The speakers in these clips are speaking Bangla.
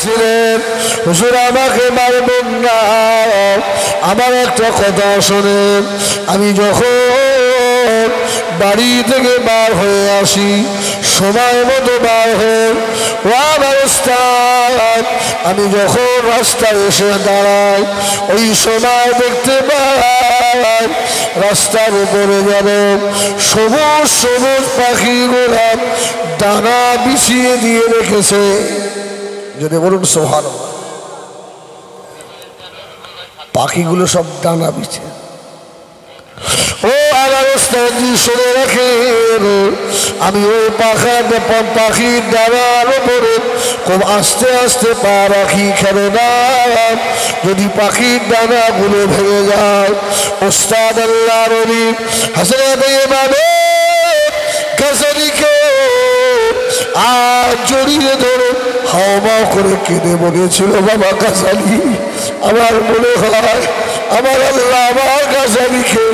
ছিলেন হুজুর আমাকে মারবেন না, আমার একটা কথা শোনেন। আমি যখন বাড়ি থেকে বার হয়ে আসি, সময় মতো বার হয়ে আমি যখন রাস্তায় এসে দাঁড়াই, ওই সময় দেখতে পাই রাস্তার উপরে যাবে সবুজ সবুজ পাখিগুলা দানা বিছিয়ে দিয়ে রেখেছে। যদি বলুন সুবহানাল্লাহ। পাখিগুলো সব দানা বিছে। ও আমার ওস্তাদ শুনে রাখেন, আমি ওই পাখির ডানার উপরে খুব আস্তে আস্তে পা রাখি। কেন না, যদি পাখির ডানাগুলো ভেঙে যায়, ওস্তাদ আল্লাহ নবী হযরত ইমাম গাযযালীকে জড়িয়ে ধরে হাওমাও করে কেঁদে বলেছিল, বাবা গাযযালী, আমার মনে হয় আমার আল্লাহ আমার গাযযালীকে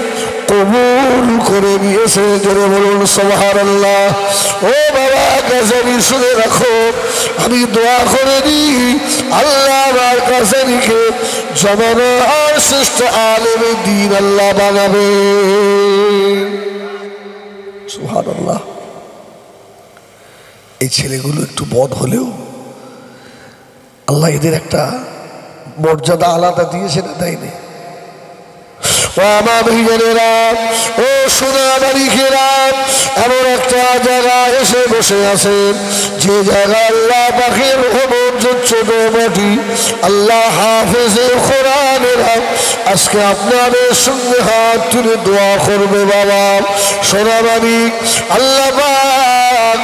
কবুল করে নিয়েছে। জোরে বলুন সুবহানাল্লাহ। ও বাবা গাযযালী শুনে রাখো, আমি দোয়া করে দিই আল্লাহ আমার গাযযালীকে জমানার শ্রেষ্ঠ আলেমে দ্বীন আল্লাহ বানাবে। সুবহানাল্লাহ। এই ছেলেগুলো একটু বদ হলেও আল্লাহ এদের একটা মর্যাদা আলাদা দিয়েছে না, দেয়নি? ও আমার ভাইয়েরা, ও সোনামানিকেরা, এমন একটা জায়গায় এসে বসে আছেন যে জায়গা আল্লাহ পাকের রহমত ছোট মাটি, আল্লাহ হাফেজে কোরআনেরা আজকে আপনাদের সঙ্গে হাত তুলে দোয়া করবে। বাবা সোনামানিক, আল্লাহ পাক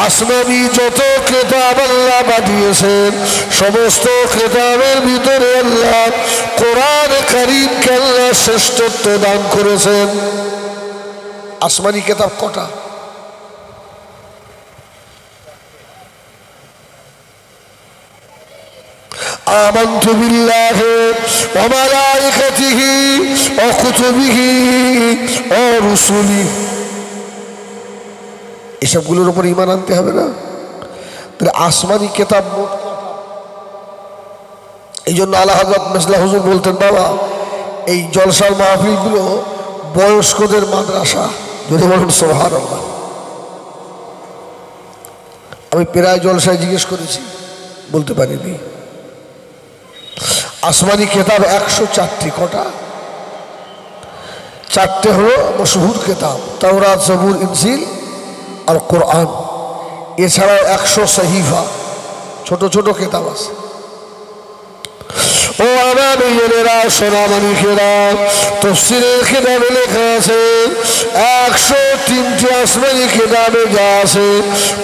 আসমানি যত কিতাব আল্লাহ পাঠিয়েছেন, সমস্ত কিতাবের ভিতরে আল্লাহ কোরআন কারীমকে আল্লাহ শ্রেষ্ঠত্ব দান করেছেন। আসমানি কিতাব কটা? আমানতু বিল্লাহি ওয়া মালাইকাতিহি ওয়া কুতুবিহি ওয়া রুসুলিহি। এসবগুলোর উপর ঈমান আনতে হবে না? তাহলে আসমানি কিতাব মোট কটা? এই জন্য আলা হযরত মেসলা হুজুর বলতেন, বাবা এই জলসার মাহফিলগুলো বয়স্কদের মাদ্রাসা। যদি বলুন সুবহানাল্লাহ। আমি প্রায় জলসায় জিজ্ঞেস করেছি, বলতে পারিনি। আসমানি কিতাব 104টি। কটা? 4টে হলো মশহুর কিতাব, তাওরাত, জবুর, ইনজিল আর কোরআন। এছাড়াও 100 সহিফা ছোট ছোট কিতাব আছে। ও আমার ভাইয়েরা, সোনামানিকেরা, তাফসীরের কিতাবে লেখা আছে 103টি আসমানি কিতাবে যা আছে,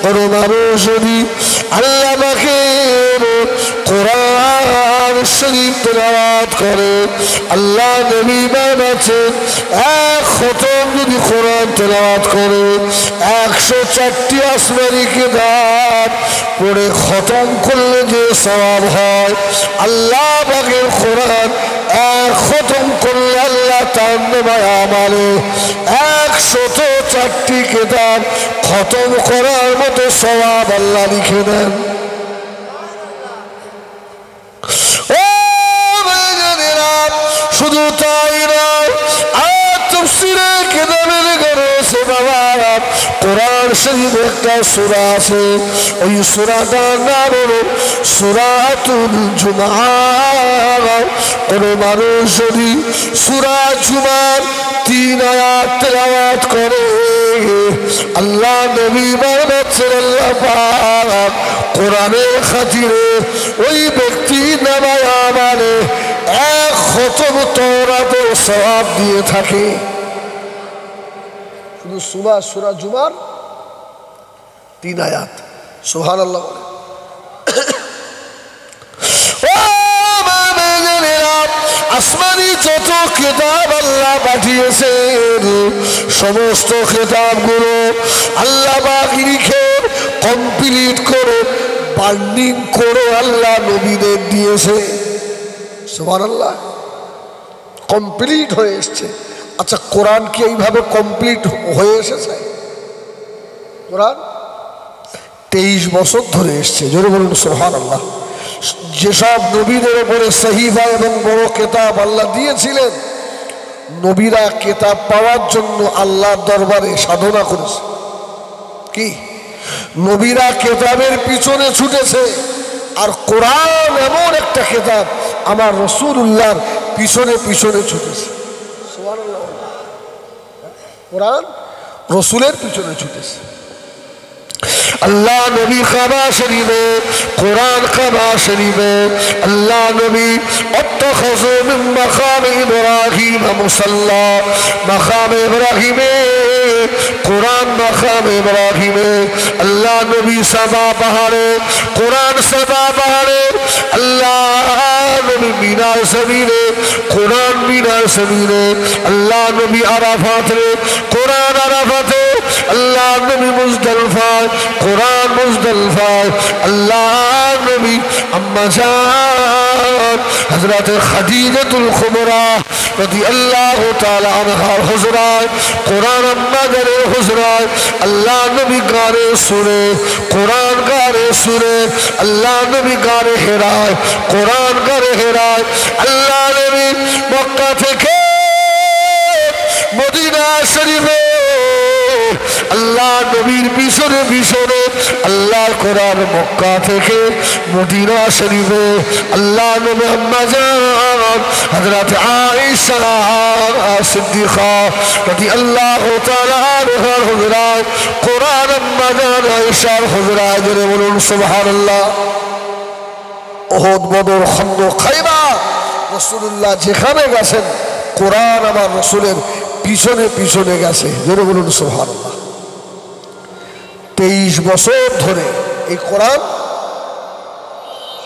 কোন মানুষ যদি আল্লাহ পাকের কোরআন শরীফ তেলাওয়াত করে, আল্লাহ নবী বানাচ্ছেন এক খতম যদি কোরআন তেলাওয়াত করে, 104টি আসমানি কিতাব পড়ে খতম করলে যে সওয়াব হয়, আল্লাহ পাকের কোরআন এক খতম করলে আল্লাহ তার নামায় আমলে 104টি কিতাব খতম করার মতো সওয়াব আল্লাহ লিখে দেন। শুধু তাই নয়, তাফসীরের কিতাবে লেখা রয়েছে বাবা, কোরআন শরীফে একটা সূরা আছে, ওই সূরাটার নাম হলো সূরাতুল জুমআহ। কোন মানুষ যদি সূরা জুমার 3 আয়াত তেলাওয়াত করে, আল্লাহ নবী বানাচ্ছেন আল্লাহ পাক কোরআনের খাতিরে ওই ব্যক্তির নামায় আমলে 1 খতম তাওরাতের সওয়াব দিয়ে থাকে। শুধু সূরা জুমার 3 আয়াত। সুবহানাল্লাহ। আসমানি যত কিতাব আল্লাহ পাঠিয়েছেন, সমস্ত কিতাবগুলো আল্লাহ পাক লিখে কমপ্লিট করে বার্নিং করে আল্লাহ নবীদের দিয়েছে। সুবহানাল্লাহ। কমপ্লিট হয়ে এসছে। আচ্ছা, কোরআন কি এইভাবে কমপ্লিট হয়ে এসেছে? কোরআন 23 বছর ধরে এসছে। জোরে বলুন সুবহানাল্লাহ। যেসব নবীদের উপরে সহিফা এবং বড় কেতাব আল্লাহ দিয়েছিলেন, নবীরা কেতাব পাওয়ার জন্য আল্লাহর দরবারে সাধনা করেছে। কি? নবীরা কেতাবের পিছনে ছুটেছে, আর কোরআন এমন একটা কেতাব আমার রাসূলুল্লাহর পিছনে পিছনে ছুটেছে। সুবহানাল্লাহ। কোরআন রাসূলের পিছনে ছুটেছে। আল্লাহ নবী কাবা শরীফে, কোরআন কাবা শরীফে আল্লাহ নবী অত্তাখাযু মিন মাকাম ইব্রাহিম মুসাল্লা, মাকাম ইব্রাহিমে, কোরআন মাকাম ইব্রাহিমে আল্লাহ নবী সাফা পাহাড়ে, কোরআন সাফা পাহাড়ে আল্লাহ নবী মিনার জমিনে, কোরআন মিনার জমিনে আল্লাহ নবী আরাফাতে, কোরআন আরাফাতে আল্লাহ নবী মুজদালিফায়, কোরআন মুজদালিফায় আল্লাহ নবী আম্মা জান হযরত খাদিজাতুল কুবরা রাদিয়াল্লাহু তাআলা আনহার হুজরায়, কোরআন আম্মা জানের হুজরায় আল্লাহ নবী গারে সুরে, কোরআন গারে সুরে আল্লাহ নবী গারে হেরায়, কোরআন গারে হেরায় আল্লাহ নবী মক্কা থেকে মদিনা শরীফে আল্লাহ নবীর পিছনে পিছনে আল্লাহ কোরআন মক্কা থেকে মদিনা শরীফে আল্লাহ নবী আম্মা জান হযরত আয়েশা সিদ্দিকা রাদিয়াল্লাহু তাআলা আনহার হুজরায়, কোরআন আম্মা জান আয়েশার হুজরায়। জোরে বলুন সুবহানাল্লাহ। উহুদ, বদর, খন্দক, খায়বার রাসূলুল্লাহ যেখানে গেছেন কোরআন আমার রাসূলের পিছনে পিছনে গেছে। জোরে বলুন সুবহানাল্লাহ। 23 বছর ধরে এই কোরআন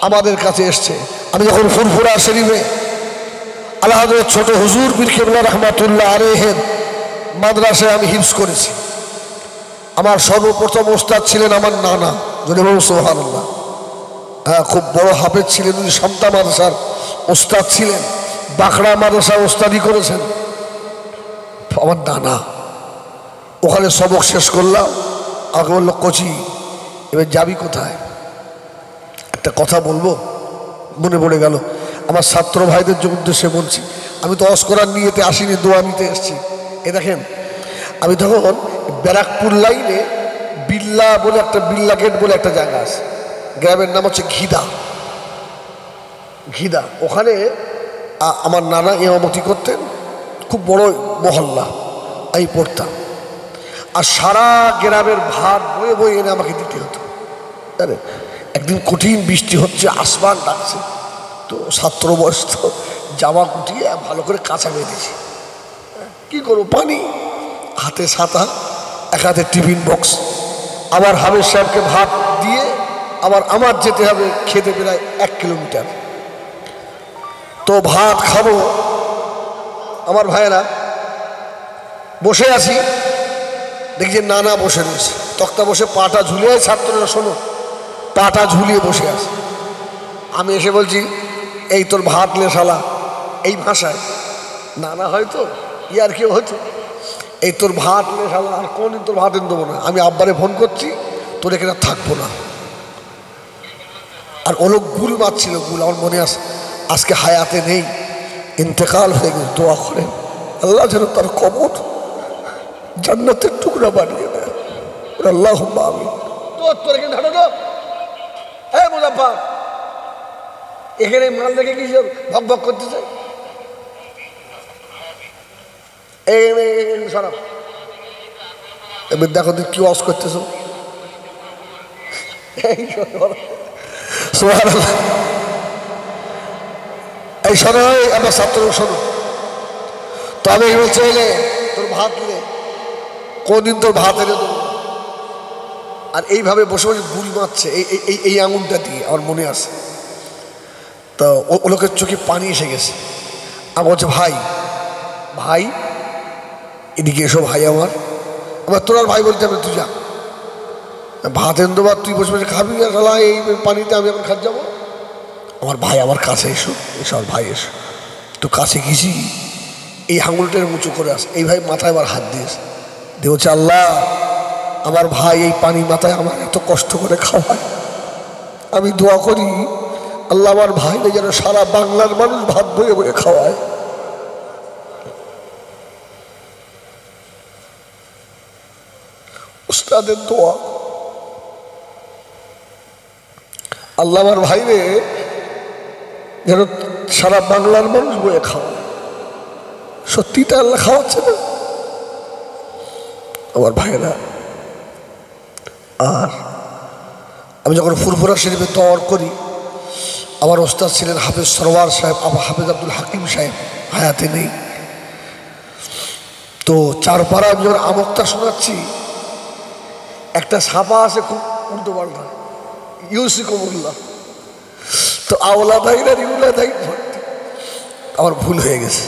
আমাদের কাছে এসছে। আমি যখন ফুরফুরা শরীফে আল্লাহ হযরত ছোট হুজুর পীর কেবলা রাহমাতুল্লাহ আলাইহির মাদ্রাসায় আমি হিফজ করেছি। আমার সর্বপ্রথম ওস্তাদ ছিলেন আমার নানা। জোরে বলুন সুবহানাল্লাহ। হ্যাঁ, খুব বড় হাফেজ ছিলেন উনি। শামতা মাদ্রাসার ওস্তাদ ছিলেন, বাঁকড়া মাদ্রাসায় ওস্তাদি করেছেন আমার নানা। ওখানে সবক শেষ করলাম, আমাকে বললো কোচি এবার যাবি কোথায়? একটা কথা বলবো, মনে পড়ে গেল। আমার ছাত্র ভাইদের উদ্দেশ্যে বলছি, আমি তো ওয়াজ করার নিয়েতে আসিনি, দোয়া নিতে এসেছি। এ দেখেন, আমি তখন ব্যারাকপুর লাইনে বিল্লা বলে একটা, বিল্লা গেট বলে একটা জায়গা আছে, গ্রামের নাম হচ্ছে ঘিদা। ঘিদা ওখানে আমার নানা ইমামতি করতেন। খুব বড় মহল্লা, আমি পড়তাম। আর সারা গ্রামের ভাত বয়ে বয়ে এনে আমাকে দিতে হতো। জানেন, একদিন কঠিন বৃষ্টি হচ্ছে, আসমান ডাকছে, তো ছাত্র বয়স তো জামা গুটিয়ে ভালো করে কাঁচা বেঁধেছি। কী করবো, পানি হাতে, ছাতা, এক হাতে টিফিন বক্স। আবার হামিদ সাহেবকে ভাত দিয়ে আবার আমার যেতে হবে খেতে প্রায় 1 কিলোমিটার। তো ভাত খাবো, আমার ভাইয়েরা বসে আছি, দেখছি নানা বসে রয়েছে, তক্তা বসে পাটা ঝুলিয়ে, ছাত্ররা শোনো, পাটা ঝুলিয়ে বসে আছে। আমি এসে বলছি, এই তোর ভাত লে শালা, এই ভাষায়। নানা হয়তো ইয়ার কেউ হয়তো, এই তোর ভাত লে শালা, আর কোনদিন তোর ভাত এনে দেবো না। আমি আব্বারে ফোন করছি, তোর এখানে থাকবো না। আর ও লোক গুল মারছিল, গুল আমার মনে আছে। আজকে হায়াতে নেই, ইন্তেকাল হয়ে গেছে। দোয়া করেন আল্লাহ যেন তার কবর জান্নাতের টুকরা বানিয়ে দেয়। আল্লাহুম্মা আমিন। তোর এখানে ধারো তো, হ্যাঁ মুজাফফর, এখানে মাল দেখে কি ভক ভক করতেছে? সরাব, এবার দেখো তুই কি ওয়াজ করতেছ। এই শোনো, আমার ছাত্র শোনো, তবে বলছে তোর ভাত নে, কোনদিন তোর ভাত এনে দেবো। আর এইভাবে বসে বসে গুল মারছে এই আঙুলটা দিয়ে, আমার মনে আছে। তো ও লোকের চোখে পানি এসে গেছে। আমার বলছে, ভাই ভাই এদিকে এসো ভাই আমার। আবার তোর আর ভাই বলতে হবে, তুই যা ভাত এনে দেবো, তুই বসে বসে খাবি, এই পানিতে আমি এখন খাত যাবো। আমার ভাই আমার কাছে এসো, এসো আর ভাই এসো। তো কাছে গেছি, এই আঙুলটার উঁচু করে আসে, এই ভাই মাথায় আবার হাত দিয়েছে, দিয়ে বলছে, আল্লাহ আমার ভাই এই পানি মাথায় আমার এত কষ্ট করে খাওয়ায়, আমি দোয়া করি আল্লাহ আমার ভাইরে যেন সারা বাংলার মানুষ ভাত বয়ে বয়ে খাওয়ায়। উস্তাদের দোয়া আল্লাহ আমার ভাইরে যেন সারা বাংলার মানুষ বয়ে খাওয়ায়। সত্যিটা আল্লাহ খাওয়াচ্ছে না আমার ভাইরা। আর আমি যখন ফুরফুরা শরীফে দর করি, আমার ওস্তাদ ছিলেন হাফেজ সরওয়ার সাহেব, আবার হাফেজ আব্দুল হাকিম সাহেব হায়াতে নেই। তো চারপাড়া আমি যখন আমকটা শোনাচ্ছি, একটা ছাপা আছে খুব উল্টো পাল্টা, ইউসি কবুল্লাহ, তো আওলা দাইরা রিউলা দাই ভর্তি, আমার ভুল হয়ে গেছে।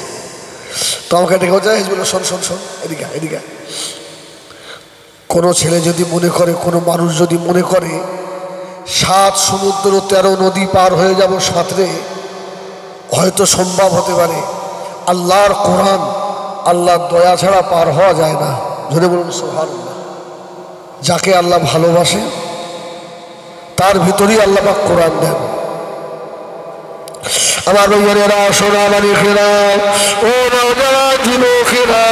তো আমাকে ডেকে যায় বলে শোন শোন শোন এদিকে এদিকে, কোনো ছেলে যদি মনে করে, কোনো মানুষ যদি মনে করে 7 সমুদ্র 13 নদী পার হয়ে যাব সাঁতরে, হয়তো সম্ভব হতে পারে। আল্লাহর কোরআন, আল্লাহর দয়া ছাড়া পার হওয়া যায় না। ধরে বলুন সুবহানাল্লাহ। যাকে আল্লাহ ভালোবাসে তার ভিতরেই আল্লাহ পাক কোরআন দেন। আমার ভাইয়েরা, সোনা মানিকেরা, ও নওজওয়ান যুবকেরা,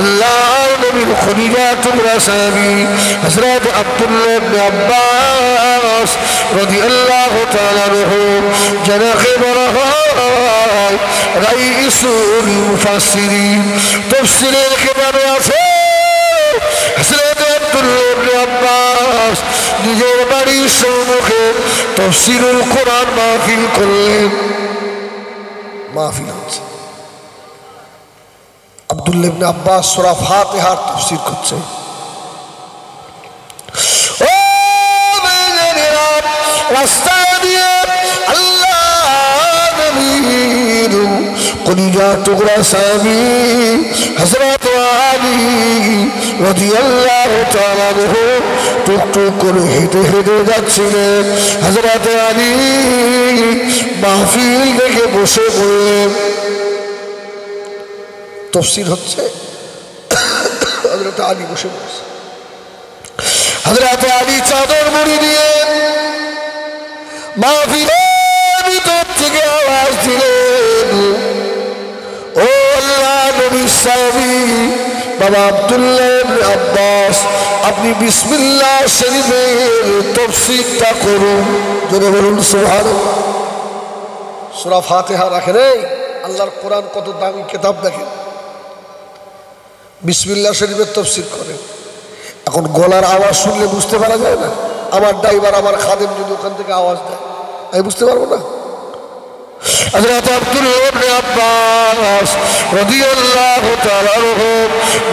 আল্লাহর নবীর খলিফা তোমরা সাহাবী হযরত আব্দুল্লাহ ইবনে আব্বাস রাদিয়াল্লাহু তাআলা আনহু, জনাবে বরহায় রাইসুল মুফাসসিরিন, তাফসীরের কিতাবে আছে হযরত আব্দুল্লাহ ইবনে আব্বাস নিজের বাড়ির সম্মুখে তাফসীরুল কোরআন মাহফিল করলেন। মাহফিল হচ্ছে, আব্দুল্লাহ ইবনে আব্বাস সূরা ফাতিহার তাফসীর করছে। ও মেয়েরা, রাস্তা দিয়ে আল্লাহ নবীর কলিজা টুকরা সাহাবী হযরত আলী রাদিয়াল্লাহু তাআলা আনহু টুকটুক করে হেঁটে হেঁটে যাচ্ছিলেন। হযরত আলী মাহফিল দেখে বসে পড়লেন। তাফসীর হচ্ছে, হযরত আলী বসে বসে, হযরত আলী চাদর মুড়ি দিয়ে মাহফিলের ভিতর থেকে আওয়াজ দিলেন, ও আল্লাহ নবীর সাহাবী বাবা আব্দুল্লাহ ইবনে আব্বাস, আপনি বিসমিল্লাহ শরীফের তাফসীরটা করুন। জোরে বলুন সুবহানাল্লাহ। সূরা ফাতিহা রাখেন, আল্লাহর কোরআন কত দামি কিতাব দেখেন, বিসমিল্লাহ শরীফের তাফসীর করেন। এখন গলার আওয়াজ শুনলে বুঝতে পারা যায় না? আমার ড্রাইভার, আমার খাদেম যদি ওখান থেকে আওয়াজ দেয়, আমি বুঝতে পারবো না? হযরত আব্দুল্লাহ ইবনে আব্বাস রাদিয়াল্লাহু তাআলা আনহু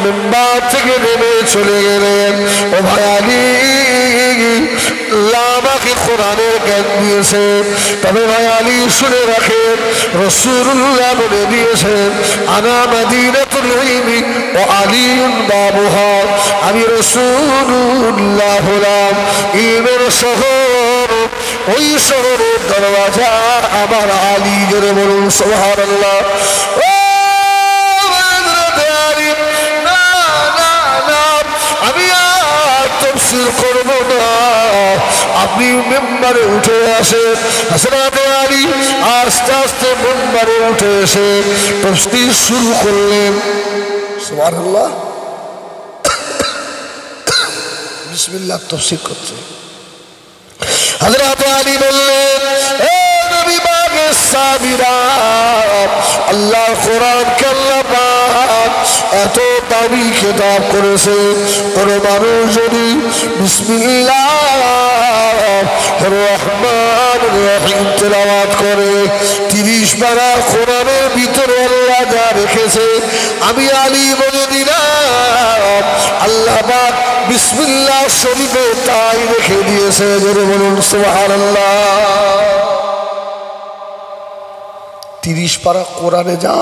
মিম্বার থেকে নেমে চলে গেলেন। ও ভাই আলী, আমাকে কোরআনের জ্ঞান দিয়েছে, তবে ভাই আলী শুনে রাখেন, রাসূলুল্লাহ বলে দিয়েছেন, আনা মাদিনাতুল ইলমি ওয়া আলীউন বাবুহা, আমি রাসূলুল্লাহ হলাম ইলমের শহর, ওই শহরের দরওয়াজা আমার আলী। জোরে বলুন সুবহানাল্লাহ। ও আলী, না না না, আমি আর তাফসীর করব না, আপনি মিম্বারে উঠে আসেন। হযরত আলী আস্তে আস্তে মিম্বারে উঠে এসে তাফসীর শুরু করলেন। সুবহানাল্লাহ। বিসমিল্লাহ তাফসীর করছে। হযরত আলী বললেন, হে নবী বাগে সাবিরা, আল্লাহ কোরআনকে আল্লাহ পাক এত দামি কিতাব করেছে, কোন মানুষ যদি বিসমিল্লাহির রহমানির রহিম তেলাওয়াত করে 30 পারা কোরআনের ভিতরে আল্লাহ যা রেখেছে, আমি আলী বলে দিলাম আল্লাহ পাক বিসমিল্লাহ শরীফে তাই রেখে দিয়েছে। জোরে বলুন সুবহানাল্লাহ। 30 পারা কোরআনে যা,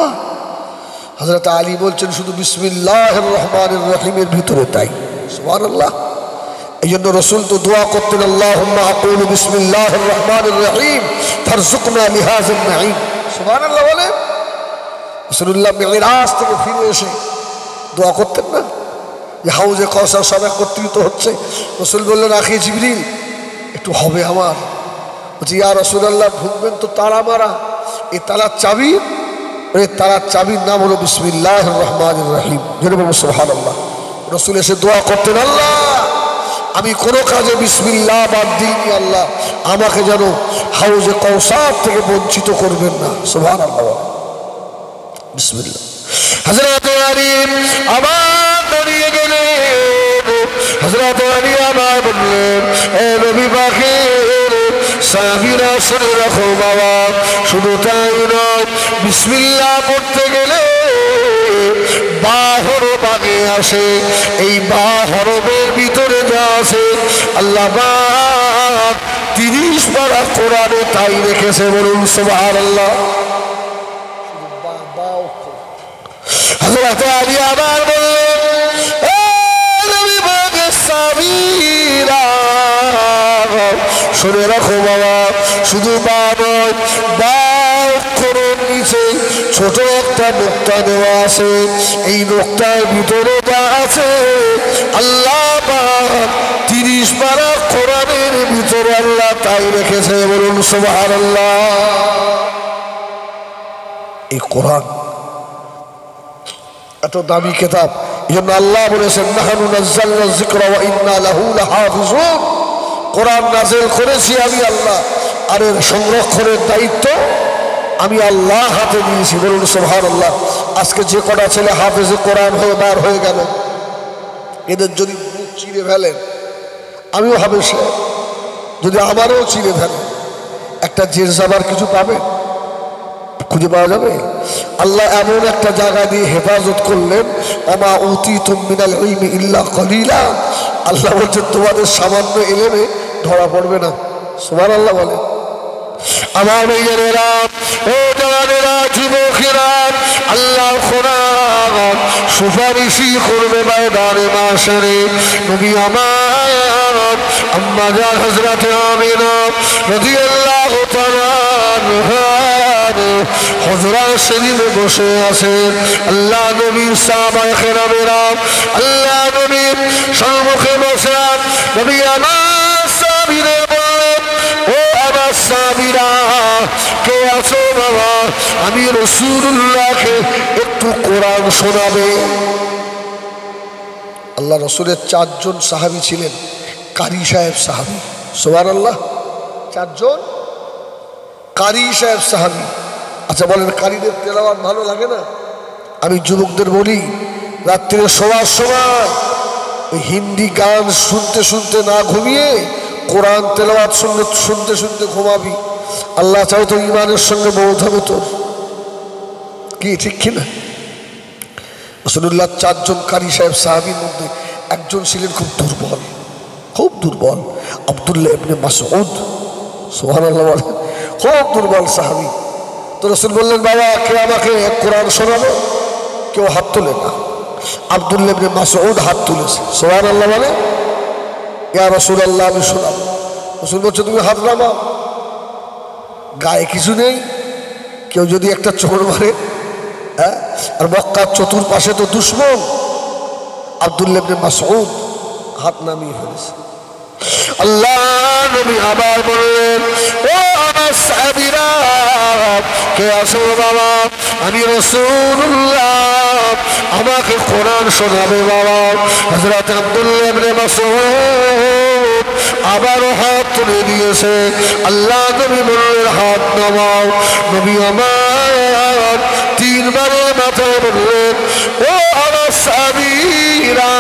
হযরত আলী বলছেন শুধু বিসমিল্লাহির রহমানির রহিমের ভিতরে তাই। সুবহানাল্লাহ। এই জন্য রাসূল তো দোয়া করতেন, আল্লাহুম্মা আকুলু বিসমিল্লাহির রহমানির রহিম ফারযুকনা লিহাযাল নাঈম। সুবহানাল্লাহ বলে রাসূলুল্লাহ মিরাজ থেকে ফিরে এসে দোয়া করতেন না, যে হাউজে কাউসার সব একত্রিত হচ্ছে। রাসূল বললেন, আখি জিবরিল, একটু হবে আমার বলছি ইয়া রাসূলুল্লাহ ঢুকবেন তো তালা মারা, এই তালার চাবি, এই তালার চাবির নাম হলো বিসমিল্লাহির রহমানির রহিম। জোরে বলুন সুবহানাল্লাহ। রাসূল এসে দোয়া করতেন, আল্লাহ আমি কোনো কাজে বিসমিল্লাহ বাদ দিইনি, আল্লাহ আমাকে যেন হাউজে কাউসার থেকে বঞ্চিত করবেন না। সুবহানাল্লাহ। বিসমিল্লাহ। হযরত আলী আবার দাঁড়িয়ে গেলেন। হযরত আলী আবার বললেন, এ নবী পাকের সাহাবীরা শুনে রাখো বাবা, শুধু তাই নয়, বিসমিল্লাহ পড়তে গেলে বা হরফ আগে আসে, এই বা হরফের ভিতরে যা আছে আল্লাহ পাক 30 পারা কোরআনে তাই রেখেছে। বলুন সুবহানাল্লাহ। হযরত আলী আবার বললেন, এ নবী পাকের সাহাবীরা শুনে রাখো বাবা, শুধু বা নয়, বা অক্ষরের নিচে ছোট একটা নোক্তা দেওয়া আছে, এই নোক্তার ভিতরে যা আছে আল্লাহ পাক 30 পারা কোরআনের ভিতরে আল্লাহ তাই রেখেছে। বলুন সুবহানাল্লাহ। এই কোরআন এত দামি কিতাব, এজন্য আল্লাহ বলেছেন নাহনু নাযালনা যিকরা ওয়া ইন্না লাহু লাহাফিজুন। কোরআন নাযিল করেছি আমি আল্লাহ, আর এর সংরক্ষণের দায়িত্ব আমি আল্লাহ হাতে নিয়েছি। বলুন সুবহানাল্লাহ। আজকে যে কটা ছেলে হাফেজে কোরআন হয়ে বার হয়ে গেল, এদের যদি মুখ চিরে ফেলেন, আমিও হাফেজ, যদি আমারও চিরে ফেলেন, একটা জের জাবার কিছু পাবে, খুঁজে পাওয়া যাবে? আল্লাহ এমন একটা জায়গা দিয়ে হেফাজত করলেন, ওমা উতীতুম মিনাল ইলমি ইল্লা কলিলা। আল্লাহ বলছেন তোমাদের সামান্য এলেমে ধরা পড়বে না। সুবহানাল্লাহ বলে। আমার মেয়েরা, ও জওয়ানেরা, যুবকেরা, আল্লাহ কোরআন সুপারিশি করবে ময়দানে মাশরে। নবী আমার আম্মা জান হযরত আমিনা রাদিয়াল্লাহু তাআলা আনহা হুজরা শরীফে বসে আছেন। আল্লাহ নবীর সাহাবায়ে কেরামেরা আল্লাহ নবীর সম্মুখে বসে, নবী আমার সাহাবীরা বললেন, ও আমার সাহাবীরা কে আছো বাবা, আমি রাসূলুল্লাহকে একটু কোরআন শোনাবে। আল্লাহ রাসূলের 4 জন সাহাবী ছিলেন কারি সাহেব সাহাবী। সুবহানাল্লাহ। 4 জন কারি সাহেব সাহাবী। আচ্ছা বলেন, কারিদের তেলাওয়াত ভালো লাগে না? আমি যুবকদের বলি, রাত্রে শোয়ার সময় ওই হিন্দি গান শুনতে শুনতে না ঘুমিয়ে কোরআন তেলাওয়াত শুনতে শুনতে ঘুমাবি, আল্লাহ চাও তো ইমানের সঙ্গে মৌত হবে তোর। কি ঠিক কিনা? রাসূলুল্লাহ 4 জন কারি সাহেব সাহাবীর মধ্যে একজন ছিলেন খুব দুর্বল, খুব দুর্বল, আব্দুল্লাহ ইবনে মাসউদ। সুবহানাল্লাহ বলেন, খুব দুর্বল সাহাবী। তো রাসূল বললেন, বাবা কে আমাকে কোরআন শোনাবে? কেউ হাত তোলে না। আব্দুল্লাহ ইবনে মাসউদ হাত তুলেছে। সুবহানাল্লাহ বলে, ইয়া রাসূলুল্লাহ আমি শোনাবো। রাসূল বলছে, তুমি হাত নামাও। গায়ে কিছু নেই, কেউ যদি একটা চোর মারে, হ্যাঁ, আর মক্কার চতুর্পাশে তো দুশমন। আব্দুল্লাহ ইবনে মাসউদ হাত নামিয়ে ফেলেছে। আল্লাহ নবী আবার বললেন, ও আমার সাহাবীরা কে আছো বাবা, আমি রাসূলুল্লাহ, আমাকে কোরআন শোনাবে বাবা। হযরত আব্দুল্লাহ ইবনে মাসউদ আবারও হাত তুলে দিয়েছে। আল্লাহ নবী বললেন, হাত নামাও। নবী আমার 3 বারের মাথায় বললেন, ও আমার সাহাবীরা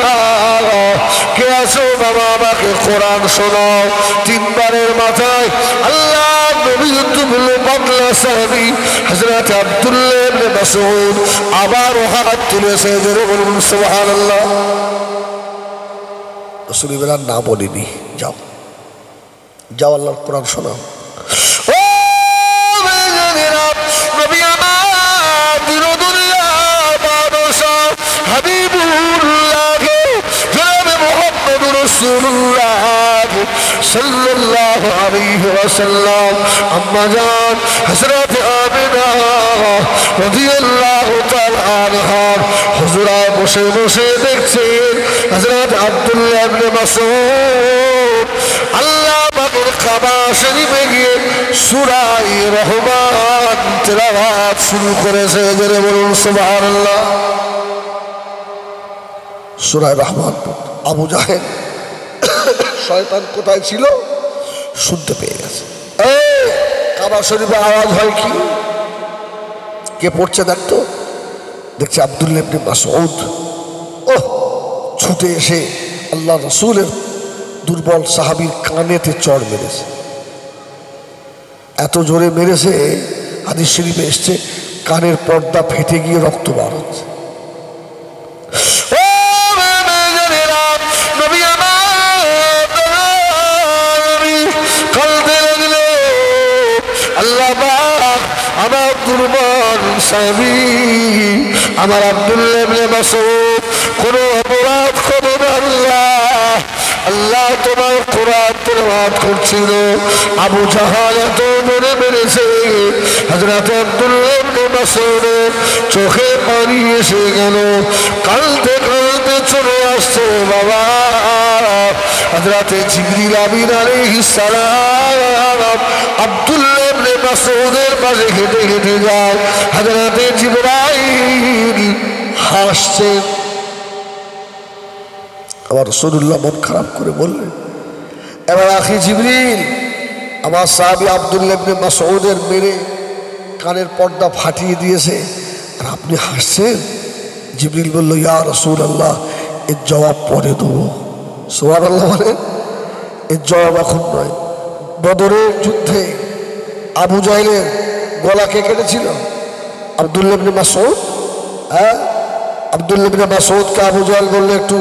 কে আছো বাবা, আমাকে কোরআন শোনাও। 3 বারের মাথায় আল্লাহ নবী বললেন, বাংলা সাহাবী হযরত আব্দুল্লাহ ইবনে মাসউদ আবারও হাত তুলেছে। জোরে বলুন সুবহানাল্লাহ। রাসূল বলেন, না বলিনি, যাও যাও আল্লাহর কোরআন শোনাও। ও নবী আমার বিরদুল্লাহ বাদশাহ হাবিবুল্লাহ জনাবে মুহাম্মদুর রাসূলুল্লাহ সাল্লাল্লাহু আলাইহি ওয়াসাল্লাম আম্মা জান হযরত আমিনা রাদিয়াল্লাহু তাআলা আনহা হুজুরায় বসে বসে দেখছেন হযরত আব্দুল্লাহ ইবনে মাসউদ আল্লাহ পাকের কাবা শরীফে গিয়ে সূরা রহমান তেলাওয়াত শুরু করেছে। জোরে বলুন সুবহানাল্লাহ। সূরা রহমান আবু জাহেল শয়তান কোথায় ছিল শুনতে পেয়ে গেছে। কাবা শরীফে আওয়াজ হয় কি, কে পড়ছে দেখতো, দেখছে আব্দুল্লাহ ইবনে মাসউদ। ছুটে এসে আল্লাহ রাসূলের দুর্বল সাহাবীর কানেতে চড় মেরেছে। এত জোরে মেরেছে, হাদিস শরীফে এসছে কানের পর্দা ফেটে গিয়ে রক্ত বার হচ্ছে। আমার দুর্বল সাহাবী আমার আব্দুল্লাহ ইবনে মাসউদ কোন অপরাধ করে না, আল্লাহ তোমার কোরআন তেলাওয়াত করছিল। আবু জাহাল এত মেরে মেরেছে, হযরত আব্দুল্লাহ ইবনে মাসউদের চোখে পানি এসে গেল। কাঁদতে কাঁদতে চলে আসছে বাবা। হযরত জিবরিল আমিন আলাইহিস সালাম আব্দুল্লাহ ইবনে মাসউদের পাশে হেঁটে হেঁটে যায়। হযরত জিবরাইল হাসছেন। আমার রাসূলুল্লাহ মন খারাপ করে বললেন, এবার আখি জিবরিল, আমার সাহাবী আব্দুল্লাহ ইবনে মাসউদের মেরে কানের পর্দা ফাটিয়ে দিয়েছে আর আপনি হাসছেন। জিবরিল বলল, ইয়া রাসূলুল্লাহ, এর জবাব পরে দেবো। সুবহানাল্লাহ। মানে এর জবাব এখন নয়। বদরের যুদ্ধে আবু জাহেলের গলা কে কেটেছিল? আব্দুল্লাহ ইবনে মাসউদ। হ্যাঁ, আব্দুল্লাহ ইবনে মাসউদকে আবু জাহেল বললো, একটু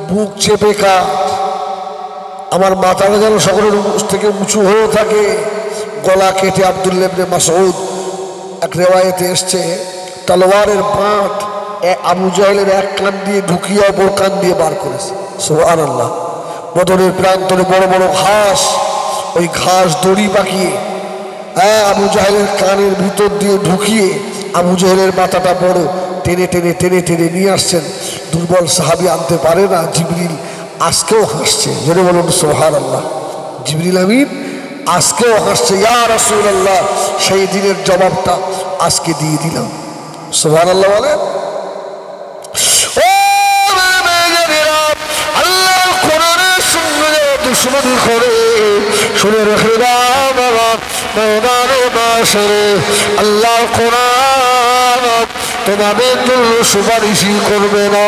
বুক চেপে কাট, আমার মাথাটা যেন সকলের থেকে উঁচু হয়ে থাকে। গলা কেটে আব্দুল্লাহ ইবনে মাসউদ, এক রিওয়ায়েতে এসছে, তলোয়ারের বাঁট আবু জাহেলের এক কান দিয়ে ঢুকিয়ে অপর কান দিয়ে বার করেছে। সুবহানাল্লাহ। বদরের প্রান্তরে বড় বড় ঘাস, ওই ঘাস দড়ি পাকিয়ে আবু জাহেলের কানের ভিতর দিয়ে ঢুকিয়ে আবু জাহেলের মাথাটা বড় টেনে টেনে টেনে টেনে নিয়ে আসছেন। দুর্বল সাহাবী আনতে পারে না। জিবরিল আজকেও হাসছে। জোরে বলুন সুবহানাল্লাহ। জিবরিল আমিন আজকেও হাসছে। ইয়া রাসূলুল্লাহ, সেই দিনের জবাবটা আজকে দিয়ে দিলাম। সুবহানাল্লাহ বলেন। আল্লাহর কোরআনের সঙ্গে দুশমনি করে শুনে রেখে দাও বাবা, ময়দানে মাশরে আল্লাহর কোরআন তোমাদের জন্য সুপারিশই করবে না।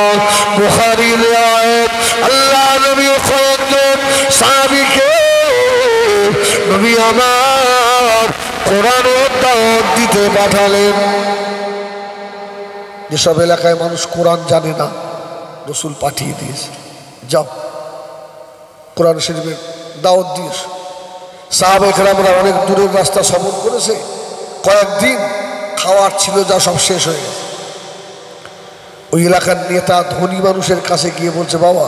বুখারীর রিওয়ায়াত, আল্লাহ নবী কয়েকজন সাহাবীকে নবী আমার কোরআনের দাওয়াত দিতে পাঠালেন। যেসব এলাকায় মানুষ কোরআন জানে না, রাসূল পাঠিয়ে দিয়েছে, যাও কোরআন শরীফের দাওয়াত দিয়েছে। সাহাবায়ে কেরামরা অনেক দূরের রাস্তা সফর করেছে, কয়েকদিন খাওয়ার ছিল যা সব শেষ হয়ে গেছে। ওই এলাকার নেতা ধনী মানুষের কাছে গিয়ে বলছে, বাবা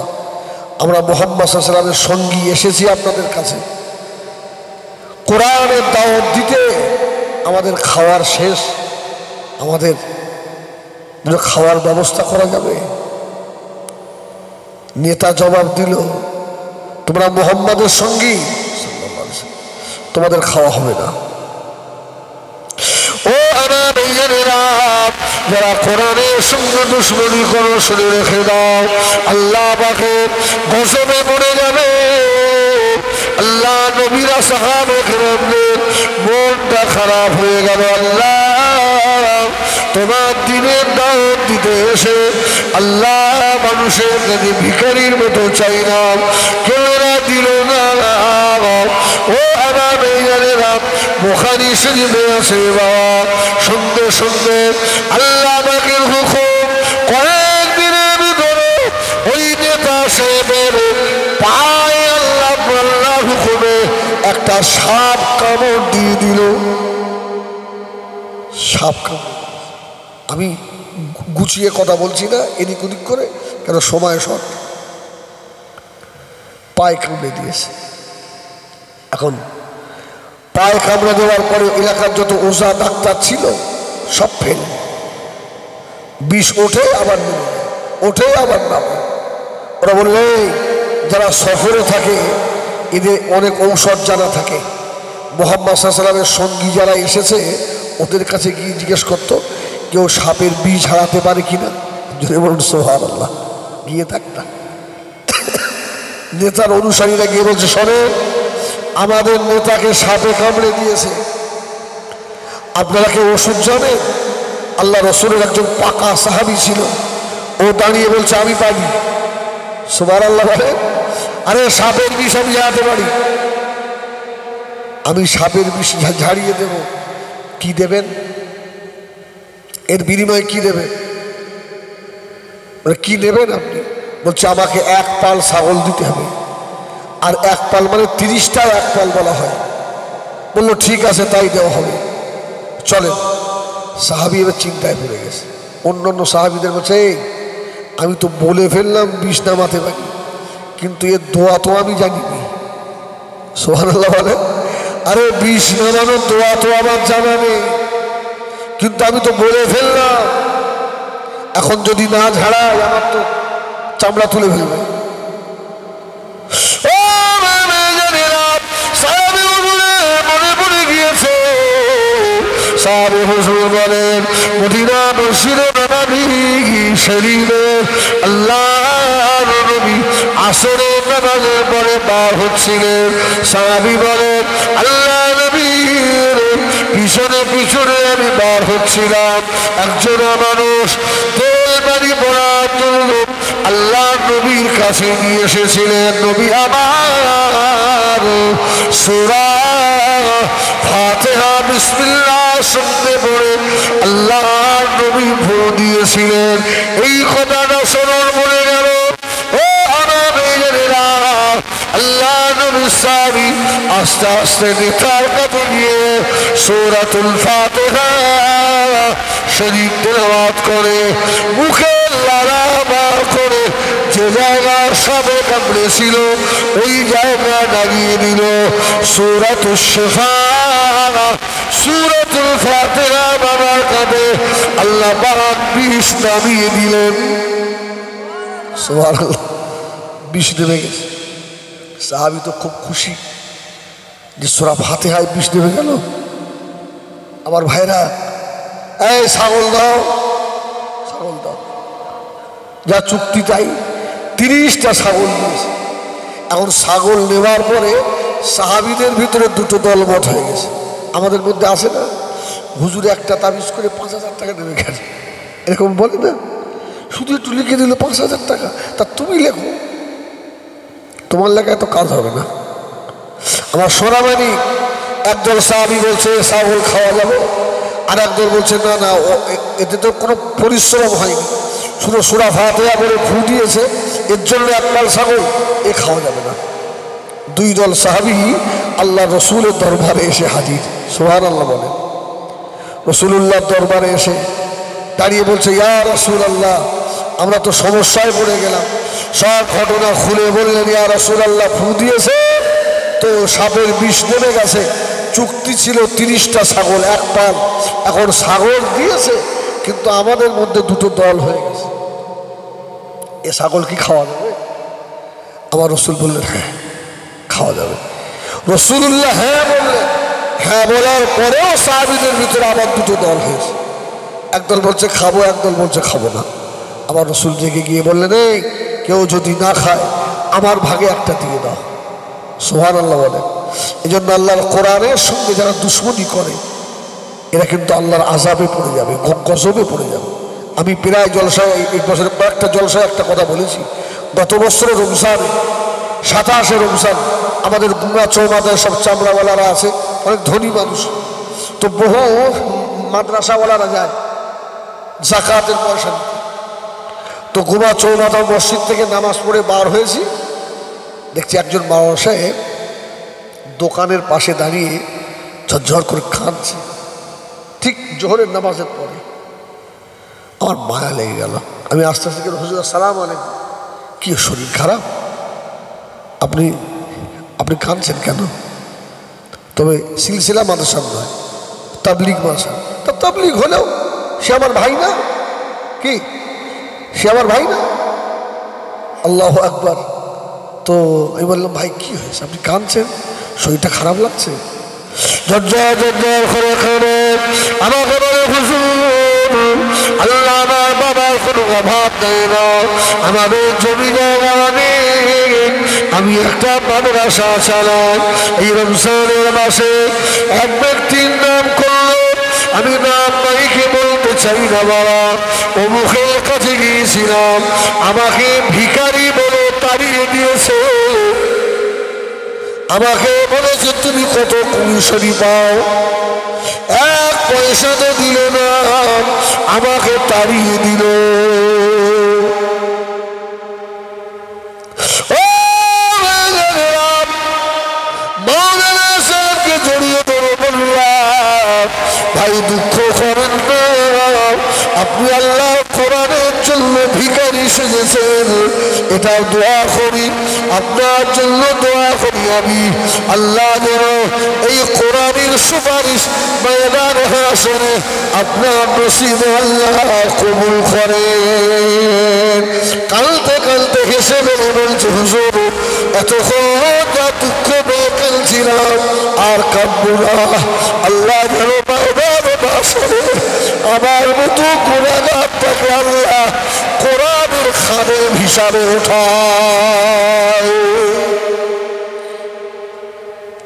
আমরা মুহাম্মদ সাল্লাল্লাহু আলাইহি ওয়াসাল্লামের সঙ্গী এসেছি আপনাদের কাছে, কোরআনের দাওয়াত দিতে, আমাদের খাওয়ার শেষ, আমাদের খাওয়ার ব্যবস্থা করা যাবে? নেতা জবাব দিল, তোমরা মুহাম্মদের সঙ্গী, তোমাদের খাওয়া হবে না। ও আমার ভাইয়েরা, যারা কোরআনের সঙ্গে দুশমনি করো শুনে রেখে দাও, আল্লাহ পাকের গজবে পড়ে যাবে। আল্লাহ নবীরা সাহাবায়ে কেরামদের মনটা খারাপ হয়ে গেল। আল্লাহ তোমার দিনের দাওয়াত দিতে এসে আল্লাহ মানুষের কাছে ভিখারির মতো চাইলাম, কেউ না দিল না। ও আমার ভাইয়েরা, বুখারী শরীফে আছে বাবা, সঙ্গে সঙ্গে আল্লাহ পাকের হুকুম, কয়েকদিনের ভিতরে ওই নেতা সাহেবের পায়ে আল্লাহ হুকুমে একটা সাপ কামড় দিয়ে দিল। সাপ কামড়, আমি গুছিয়ে কথা বলছি না এদিক ওদিক করে, কেন সময় শর্ট। পায়ে কামড়ে দিয়েছে। এখন পায়ে কামড়ে দেওয়ার পরে এলাকার যত ওঝা ডাক্তার ছিল সব ফেল, বিষ ওঠে আবার নেমে, ওঠে আবার নামে। ওরা বললে যারা সফরে থাকে এদের অনেক ঔষধ জানা থাকে। মুহাম্মদ সাল্লাল্লাহু আলাইহি ওয়াসাল্লামের সঙ্গী যারা এসেছে ওদের কাছে গিয়ে জিজ্ঞেস করতো কেউ সাপের বিষ হারাতে পারে কিনা। জোরে বলুন সুবহানাল্লাহ। গিয়ে থাকতাম, নেতার অনুসারীরা গিয়ে বলছে শোনে আমাদের নেতাকে সাপে কামড়ে দিয়েছে, আপনারা কেউ ওষুধ জানেন? আল্লাহ রসুলের একজন পাকা সাহাবী ছিল, ও দাঁড়িয়ে বলছে আমি পারি। সুবহানাল্লাহ বলে, আরে সাপের বিষ আমি ঝাড়াতে পারি, আমি সাপের বিষ ঝাড়িয়ে দেব। কি দেবেন? এর বিনিময়ে কি দেবেন? কি নেবেন আপনি? বলছে আমাকে এক পাল ছাগল দিতে হবে, আর এক পাল মানে 30টা এক পাল বলা হয়। বললো ঠিক আছে তাই দেওয়া হবে, চলেন। সাহাবী এবার চিন্তায় পড়ে গেছে। অন্য অন্য সাহাবীদের বলছে এই আমি তো বলে ফেললাম বিষ নামাতে পারি, কিন্তু এর দোয়া তো আমি জানিনি। সুবহানাল্লাহ বলে, আরে বিষ নামানোর দোয়া তো আমার জানা নেই, কিন্তু আমি তো বলে ফেললাম, এখন যদি না ঝাড়াই আমার তো চামড়া তুলে ফেলবে। মনে পড়ে গিয়েছে সাহাবে হুজুর বলেন মদিনা মসজিদে নববী শরীফে আল্লাহর নবী আসরের নামাজের পরে বার হচ্ছিলেন। সাহাবী বলেন আল্লাহ নবীর পিছনে পিছনে আমি বার হচ্ছিলাম, একজন মানুষ তেল বাড়ি পড়ার জন্য আল্লাহ নবীর কাছে নিয়ে এসেছিলেন। নবী আমার সূরা ফাতিহা বিসমিল্লাহ শুনতে পড়ে আল্লাহ নবী ভোর দিয়েছিলেন। এই কথাটা শোনার মনে গেল ও আমার ভাইয়েরা, আল্লাহ নবী সাহাবী আস্তে আস্তে নেতার কাছে গিয়ে সূরাতুল ফাতিহা শরীফ তেলাওয়াত করে মুখে লালাবা করে যে জায়গা সাপে কামড়েছিল ওই জায়গা দাঁড়িয়ে দিল। সূরাতুশ শিফা সূরাতুল ফাতিহা বাবার কাঁধে আল্লাহ পাক বিষ নামিয়ে দিলেন। সুবহানাল্লাহ, বিষ নেমে গেছে। সাহাবী তো খুব খুশি যে সূরা ফাতিহায় বিষ নেমে গেল। আমার ভাইরা এই ছাগল দাও, ছাগল দাও, যা চুক্তি তাই। 30টা ছাগল দিয়েছে। এখন ছাগল নেওয়ার পরে সাহাবীদের ভিতরে দুটো দলমত হয়ে গেছে। আমাদের মধ্যে আসে না হুজুরে একটা তাবিজ করে 5,000 টাকা নেবে কেন, এরকম বলে না, শুধু একটু লিখে দিল 5,000 টাকা, তা তুমি লেখো, তোমার লেখায় তো কাজ হবে না। আমার সোনামানি একদল সাহাবী বলছে ছাগল খাওয়া যাবে, আর একদল বলছে না না এতে তো কোনো পরিশ্রম হয়নি, শুধু সূরা ফাতিহা বলে ফু দিয়েছে, এর জন্য এক পাল ছাগল, এ খাওয়া যাবে না। দুই দল সাহাবী আল্লাহ রসুলের দরবারে এসে হাজির। সুবহানাল্লাহ বলে, রসুলুল্লাহর দরবারে এসে দাঁড়িয়ে বলছে ইয়া রাসূলুল্লাহ আমরা তো সমস্যায় পড়ে গেলাম। সব ঘটনা খুলে বললেন ইয়া রাসূলুল্লাহ ফু দিয়েছে তো সাপের বিষ নেমে গেছে, চুক্তি ছিল 30টা ছাগল এক পাল, এখন ছাগল দিয়েছে কিন্তু আমাদের মধ্যে দুটো দল হয়ে গেছে, এ ছাগল কি খাওয়া যাবে? আমার রসুল বললেন হ্যাঁ খাওয়া যাবে। রসুলুল্লাহ হ্যাঁ বললেন, হ্যাঁ বলার পরেও সাহাবীদের ভিতরে আবার দুটো দল হয়েছে, একদল বলছে খাবো, একদল বলছে খাবো না। আমার রসুল জেগে গিয়ে বললেন এই কেউ যদি না খায় আমার ভাগে একটা দিয়ে দাও। সুবহানাল্লাহ বলেন। এই জন্য আল্লাহর কোরআনের সঙ্গে যারা দুশ্মনী করে এরা কিন্তু আল্লাহর আযাবে পড়ে যাবে, গজবে পড়ে যাবে। আমি প্রায় জলসায় এই বছরে কয়েকটা জলসায় একটা কথা বলেছি। গত বছরের রমজানে 27শে রমজান আমাদের গুঙ্গা চৌমাথায় সব চামড়াওয়ালারা আছে, অনেক ধনী মানুষ, তো বহু মাদ্রাসাওয়ালারা যায় যাকাতের পয়সা নিতে। তো গুমা চৌমাথা মসজিদ থেকে নামাজ পড়ে বার হয়েছি, দেখছি একজন মাওলানা সাহেব দোকানের পাশে দাঁড়িয়ে ঝরঝর করে কাঁদছে, ঠিক জোহরের নামাজের পরে। আমার মায়া লেগে গেল। আমি আস্তে আস্তে হুজুর আসসালামু আলাইকুম, কি শরীর খারাপ, আপনি আপনি কাঁদছেন কেন? তবে সিলসিলা মাদ্রাসা নয়, তাবলিগ মাদ্রাসা। তা তাবলিগ হলেও সে আমার ভাই না, কি সে আমার ভাই না? আল্লাহু আকবার। তো আমি বললাম ভাই কি হয়েছে, আপনি কাঁদছেন, শরীরটা খারাপ লাগছে? ঝরঝর ঝরঝর করে করে আমাকে বলে হুজুর, আল্লাহ আমার বাবার কোনো অভাব দেয় না, আমাদের জমি জায়গা নেই, আমি একটা মাদ্রাসা চালাই। এই রমজানের মাসে এক ব্যক্তির নাম করলো, আমি নাম মাইকে বলতে চাই না বাবা, অমুখের কাছে গিয়েছিলাম, আমাকে ভিখারি বলে তাড়িয়ে দিয়েছে। আমাকে বলেছে তুমি কত কমিশনি পাও, এক পয়সা তো দিল না, আমাকে তাড়িয়ে দিল। জড়িয়ে ধরে বললাম ভাই দুঃখ করেন না, আপনি আল্লাহ কোরআনের জন্য ভিখারি সেজেছেন, এটা দোয়া করি, আপনার জন্য দোয়া করি আমি আল্লাহ যেন এই কোরআনের সুপারিশ ময়দান হাসরে আপনার নসিবে আল্লাহ কবুল করেন। কালতে কালতে হেসে বলে বলছে হুজুর এতক্ষণ যা দুঃখ পেয়ে কাঁদছিলাম আর কাঁদব না, আল্লাহ যেন আমার মতো গুনাহগারটাকে আল্লাহ কোরআনের খাদেম হিসাবে ওঠায়।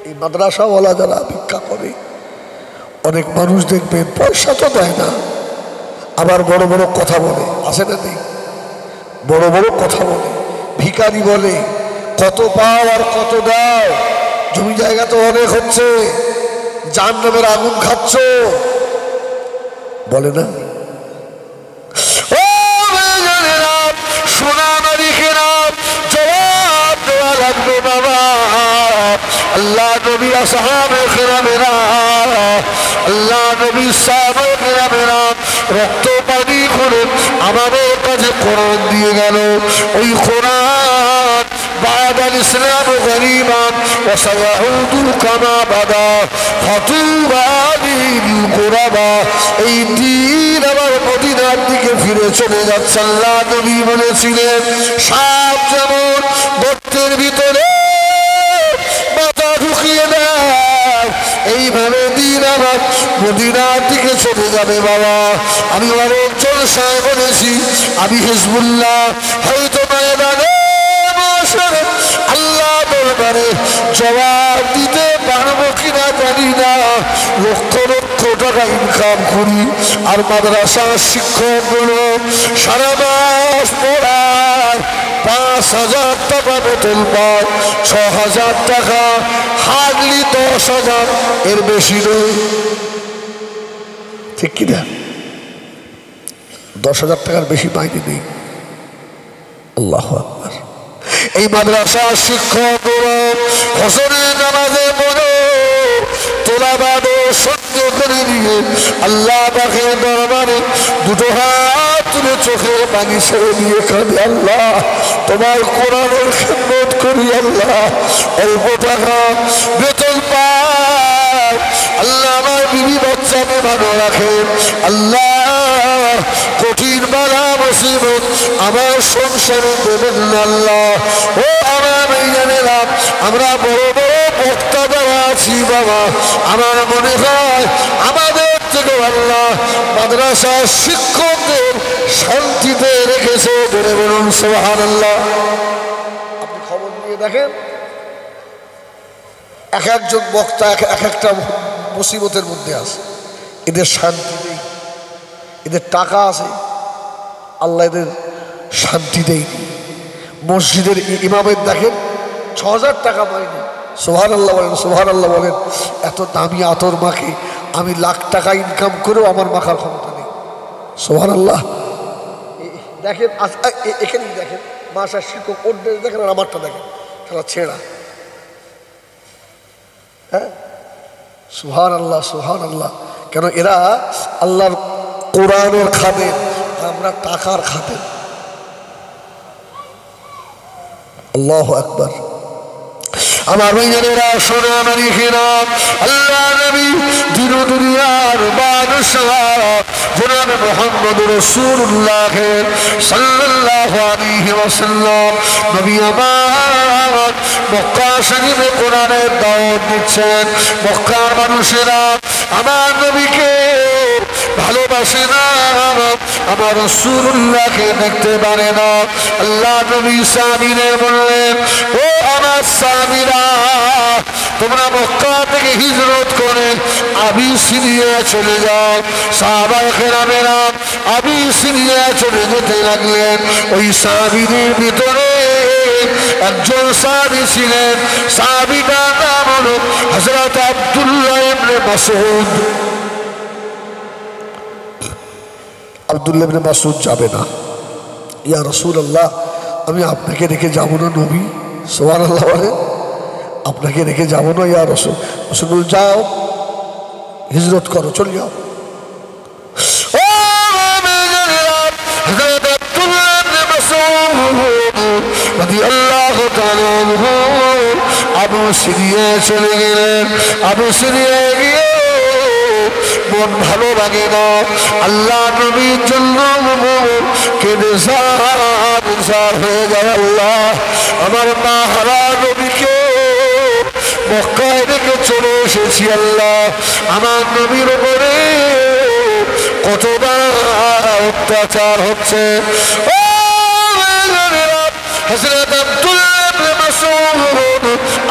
এই মাদ্রাসাওয়ালা যারা ভিক্ষা করে, অনেক মানুষ দেখবে পয়সা তো দেয় না, আবার বড় বড় কথা বলে, আসে না নেই, বড় বড় কথা বলে, ভিখারি বলে, কত পাও আর কত দাও, জমি জায়গা তো অনেক হচ্ছে, জাহান্নামের আগুন খাচ্ছ, বলে না? জবাব দেওয়া লাগবে বাবা। আল্লাহ নবী আসহাবে কেরামেরা, আল্লাহ নবী সাহাবে কেরামেরা রক্ত পানি করে আমাদের কাছে কোরআন দিয়ে গেল। ওই কোরআন بعد الإسلام غريبا وسيعود كما بدا فطوبى للغربا। এই দিন আবার মদিনার দিকে ফিরে চলে যাচ্ছে। আল্লাহ নবী বলেছিলেন সাপ যেমন গর্তের ভিতরে মাথা ঢুকিয়ে দেয়, এইভাবে দিন আবার মদিনার দিকে চলে যাবে বাবা। আমি অনেক জলসায় বলেছি, আমি হিজবুল্লাহ হয়তো ময়দানে আল্লাহ দরবারে জবাব দিতে পারবো কিনা জানি না, লক্ষ লক্ষ টাকা ইনকাম করি আর মাদ্রাসার শিক্ষক গুলো সারা মাস পড়ায় 5,000 টাকা বেতন পায়, 6,000 টাকা, হার্ডলি 10,000, এর বেশি নেই, ঠিক কিনা? 10,000 টাকার বেশি মাইনে নেই। আল্লাহু আকবার। এই মাদ্রাসার শিক্ষক হজরের নামাজে পড়ো তোলা বাদো সত্য করে দিয়ে আল্লাহ পাকের দরবারে দুটো হাত তুলে চোখের পানি ছেড়ে দিয়ে কাঁদে, আল্লাহ তোমার কোরআনের খেদমত করি, আল্লাহ অল্প টাকা বেতন পায়, আল্লাহ আমার বিবি বাচ্চাকে ভালো রাখেন, আল্লাহ কঠিন বাধা মুসিবত আমার সংসারে দেবেন না আল্লাহ। ও আমার ভাইজানেরা, আমরা বড় বড় বক্তা যারা আছি বাবা, আমার মনে হয় আমাদের থেকে আল্লাহ মাদ্রাসার শিক্ষকদের শান্তিতে রেখেছে, বলে বলুন সুবহানাল্লাহ। আপনি খবর নিয়ে দেখেন, এক একজন বক্তা এক একটা মুসিবতের মধ্যে আছে, এদের শান্তি নেই, এদের টাকা আছে, আল্লাহ এদের শান্তি দেয়নি। মসজিদের ইমামের দেখেন 6,000 টাকা পাইনি, সুবহানাল্লাহ বলেন, সুবহানাল্লাহ বলেন। এত দামি আতর মাখে, আমি লাখ টাকা ইনকাম করেও আমার মাখার ক্ষমতা নেই, সুবহানাল্লাহ। দেখেন এখানেই দেখেন মাসার শিক্ষক, ওর ড্রেস দেখেন আর আমারটা দেখেন, খেলা ছেঁড়া। হ্যাঁ, সুবহানাল্লাহ, সুবহানাল্লাহ। কেন? এরা আল্লাহর কোরআনের খাদেম, আমরা টাকার খাদেম। আল্লাহু আকবার। আমার ভাইজানেরা, শোনো আমার ইখরাম, আল্লাহ নবী দিন দুনিয়ার বাদশাহ যেন জনাব মুহাম্মদুর রাসূলুল্লাহ সাল্লাল্লাহু আলাইহি ওয়াসাল্লাম নবী আমার মক্কা শরীফে কোরআনের দাওয়াত দিচ্ছেন। মক্কার মানুষেরা আমার নবীকে ভালোবাসে না, আমার রাসূলুল্লাহকে দেখতে পারে না। আল্লাহ নবী সাহাবীদের বললেন, ও আমার সাহাবীরা, তোমরা মক্কা থেকে হিজরত করে আবিসিনিয়া চলে যাও। সাহাবায়ে কেরামেরা আবিসিনিয়া চলে যেতে লাগলেন। ওই সাহাবীদের ভিতরে একজন সাহাবী ছিলেন, সাহাবীটার নাম হলো হযরত আব্দুল্লাহ ইবনে মাসউদ। আব্দুল্লাহ ইবনে মাসউদ যাবে না। ইয়া রাসূলুল্লাহ, আমি আপনাকে রেখে যাব না নবী। সুবহানাল্লাহ বলে, আপনাকে রেখে যাব না ইয়া রাসূল। রাসূল যাও, হিজরত করো, চলে যাও। হযরত আব্দুল্লাহ ইবনে মাসউদ রাদিয়াল্লাহু তাআলা আনহু আবু সিরিয়া চলে গেলেন। আবু সিরিয়া গিয়ে মন ভালো লাগে না। আল্লাহ নবীর জন্য কেঁদে সার হয়ে যায়। আল্লাহ, আমার মা হারা নবীকে মক্কায় রেখে চলে এসেছি। আল্লাহ, আমার নবীর উপরে কতবার অত্যাচার হচ্ছে। হযরত আব্দুল্লাহ ইবনে মাসউদ,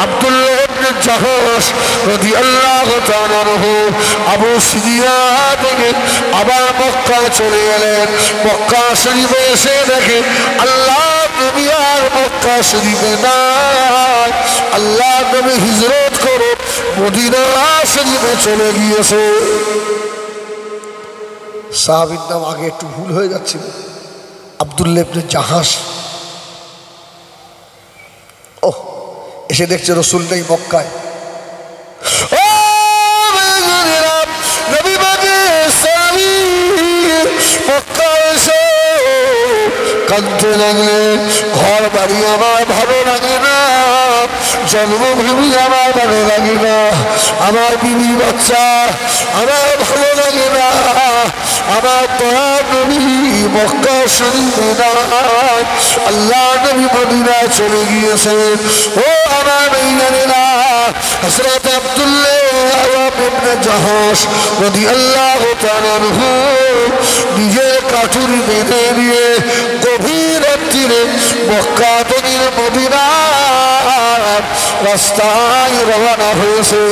আব্দুল্লাহ ইবনে জাহাশ রাদিয়াল্লাহু তাআলা আনহু আবু সিরিয়া থেকে আবার মক্কা চলে গেলেন। মক্কা শরীফে এসে দেখে আল্লাহ নবী আর মক্কা শরীফে নাই। আল্লাহ নবী হিজরত করে মদিনা শরীফে চলে গিয়েছে। সাহাবীর নাম আগে একটু ভুল হয়ে যাচ্ছিল, আব্দুল্লাহ ইবনে জাহাশ। এসে দেখছে রসুল নেই মক্কায়। কাঁদতে লাগলে, ঘর বাড়ি আমার ভালো লাগে না, জন্মভূমি আমার ভালো লাগে না, আমার বিবি বাচ্চা আমার ভালো লাগে না, আমার দয়ার নবী মক্কা শরীফে নাই, আল্লাহ নবী মদিনায় চলে গিয়েছেন। ও আমার ভাইয়েরা, হযরত আব্দুল্লাহ ইবনে জাহাশ রাদিয়াল্লাহু তাআলা আনহু নিজের কাঠুরি বেঁধে নিয়ে গভীর রাত্রিরে মক্কা থেকে মদিনার রাস্তায় রওনা হয়েছে।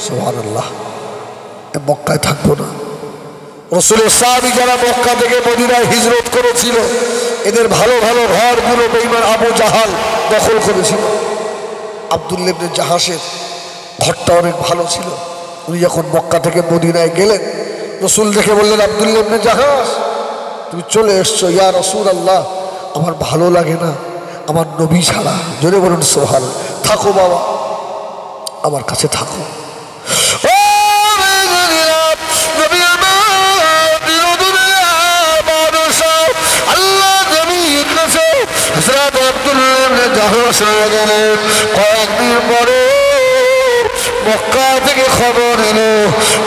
সুবহানাল্লাহ, মক্কায় থাকবো না। রাসূলের সাহাবী যারা মক্কা থেকে মদিনায় হিজরত করেছিল, এদের ভালো ভালো ঘরগুলো বেঈমান আবু জাহাল দখল করেছিল। আব্দুল্লাহ ইবনে জাহাশের ঘরটা অনেক ভালো ছিল। উনি যখন মক্কা থেকে মদিনায় গেলেন, রাসূল দেখে বললেন, আব্দুল্লাহ ইবনে জাহাশ, তুমি চলে এসছো। ইয়া রাসূলুল্লাহ, আমার ভালো লাগে না আমার নবী ছাড়া। জোরে বলুন সুবহানাল্লাহ। থাকো বাবা, আমার কাছে থাকো। কয়েকদিন পরে মক্কা থেকে খবর এলো,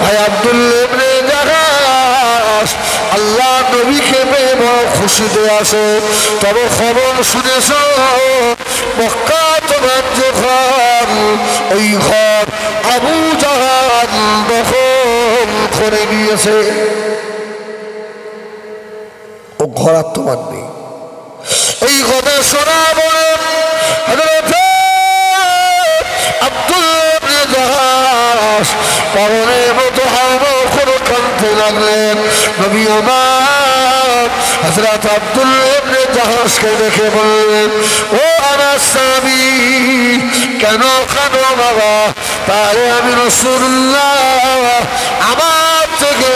ভাই আব্দুল্লাহ ইবনে জাহাশ আল্লাহ নবীকে পেয়ে বড় খুশিতে আসে। তবে খবর শুনেছ, মক্কা তোমার যে ঘর, ওই ঘর আবু জাহাল দখল করে নিয়েছে। ও ঘর আর তোমার নেই। এই কথা শোনা বলে হযরত আব্দুল্লাহ ইবনে জাহাশ পাগলের মতো হাওমাও করে কাঁদতে লাগলেন। নবী আমার হযরত আব্দুল্লাহ ইবনে জাহাশকে দেখে বললেন, ও আমার স্বামী, কেন কাঁদো বাবা? তাই আমি রাসূলুল্লাহ, আমার থেকে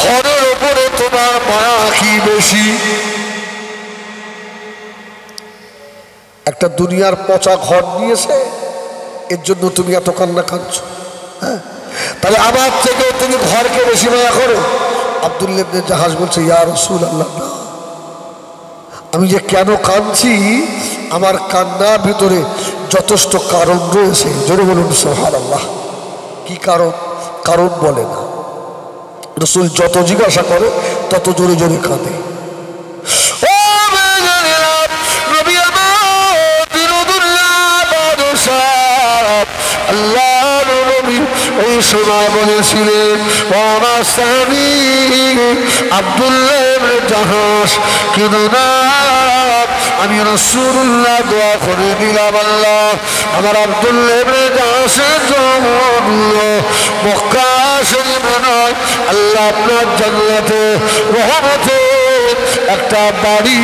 ঘরের উপরে তোমার মায়া কি বেশি? একটা দুনিয়ার পচা ঘর নিয়েছে, এর জন্য তুমি এত কান্না কাঁদছো? হ্যাঁ, তাহলে আমার থেকে তুমি ঘরকে বেশি মায়া করো? আব্দুল্লাহ ইবনে জাহাশ বলছে, ইয়া রাসূলুল্লাহ, না, আমি যে কেন কাঁদছি, আমার কান্নার ভিতরে যথেষ্ট কারণ রয়েছে। জোরে বলুন সুবহানাল্লাহ। কি কারণ? কারণ বলে না। রাসূল যত জিজ্ঞাসা করে তত জোরে জোরে কাঁদে। ওই সময় বলেছিলেন আমার স্বামী আব্দুল্লাহ ইবনে জাহাশ কেননা আমি রাসূলুল্লাহ দোয়া করে দিলাম আল্লাহ আমার আব্দুল্লাহ ইবনে জাহাশের জন্য মক্কা শরীফে নয় আল্লাহ আপনার জান্নাতে রহমতে একটা বাড়ি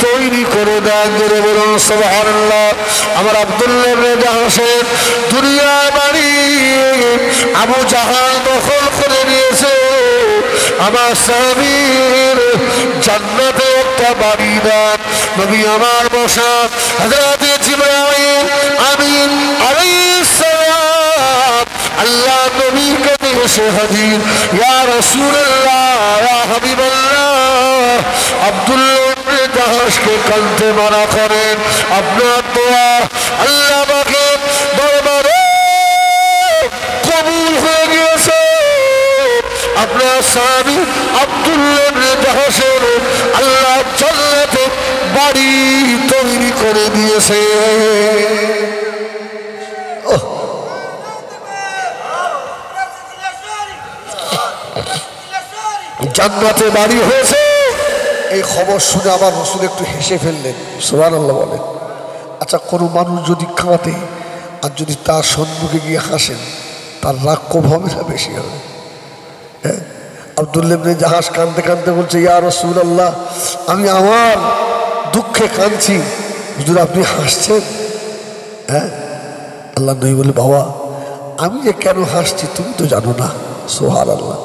তৈরি করে দেন। জোরে বলুন সুবহানাল্লাহ। আমার আব্দুল্লাহ ইবনে জাহাশের দুনিয়ার বাড়ি আবু জাহাল দখল করে নিয়েছে, আমার স্বামীর জান্নাতে একটা বাড়ি দেন। নবী আমার বসা হযরত জিবরাইল আমিন আলাইহিস সালাম আল্লাহ নবীকে এসে হাজির, ইয়া রাসূলুল্লাহ ইয়া হাবিবাল্লাহ আব্দুল্লাহ ইবনে জাহাশকে কাঁদতে মানা করেন, আপনার দোয়া আল্লাহ পাকের দরবারে কবুল হয়ে গিয়েছে। আপনার স্বামী আব্দুল্লাহ ইবনে জাহাশের আল্লাহ জান্নাতে বাড়ি তৈরি করে দিয়েছে। জান্নাতে বাড়ি হয়েছে এই খবর শুনে আমার রাসূল একটু হেসে ফেললেন, সুবহানাল্লাহ বলেন। আচ্ছা কোনো মানুষ যদি কাঁদে আর যদি তার সম্মুখে গিয়ে হাসেন তার রাগ কম হবে না বেশি হবে? হ্যাঁ, আব্দুল্লাহ ইবনে জাহাশ কাঁদতে কাঁদতে বলছে, ইয়া রাসূলুল্লাহ আমি আমার দুঃখে কাঁদছি, হুজুর আপনি হাসছেন? হ্যাঁ, আল্লাহ নবী বলে, বাবা আমি যে কেন হাসছি তুমি তো জানো না। সুবহানাল্লাহ।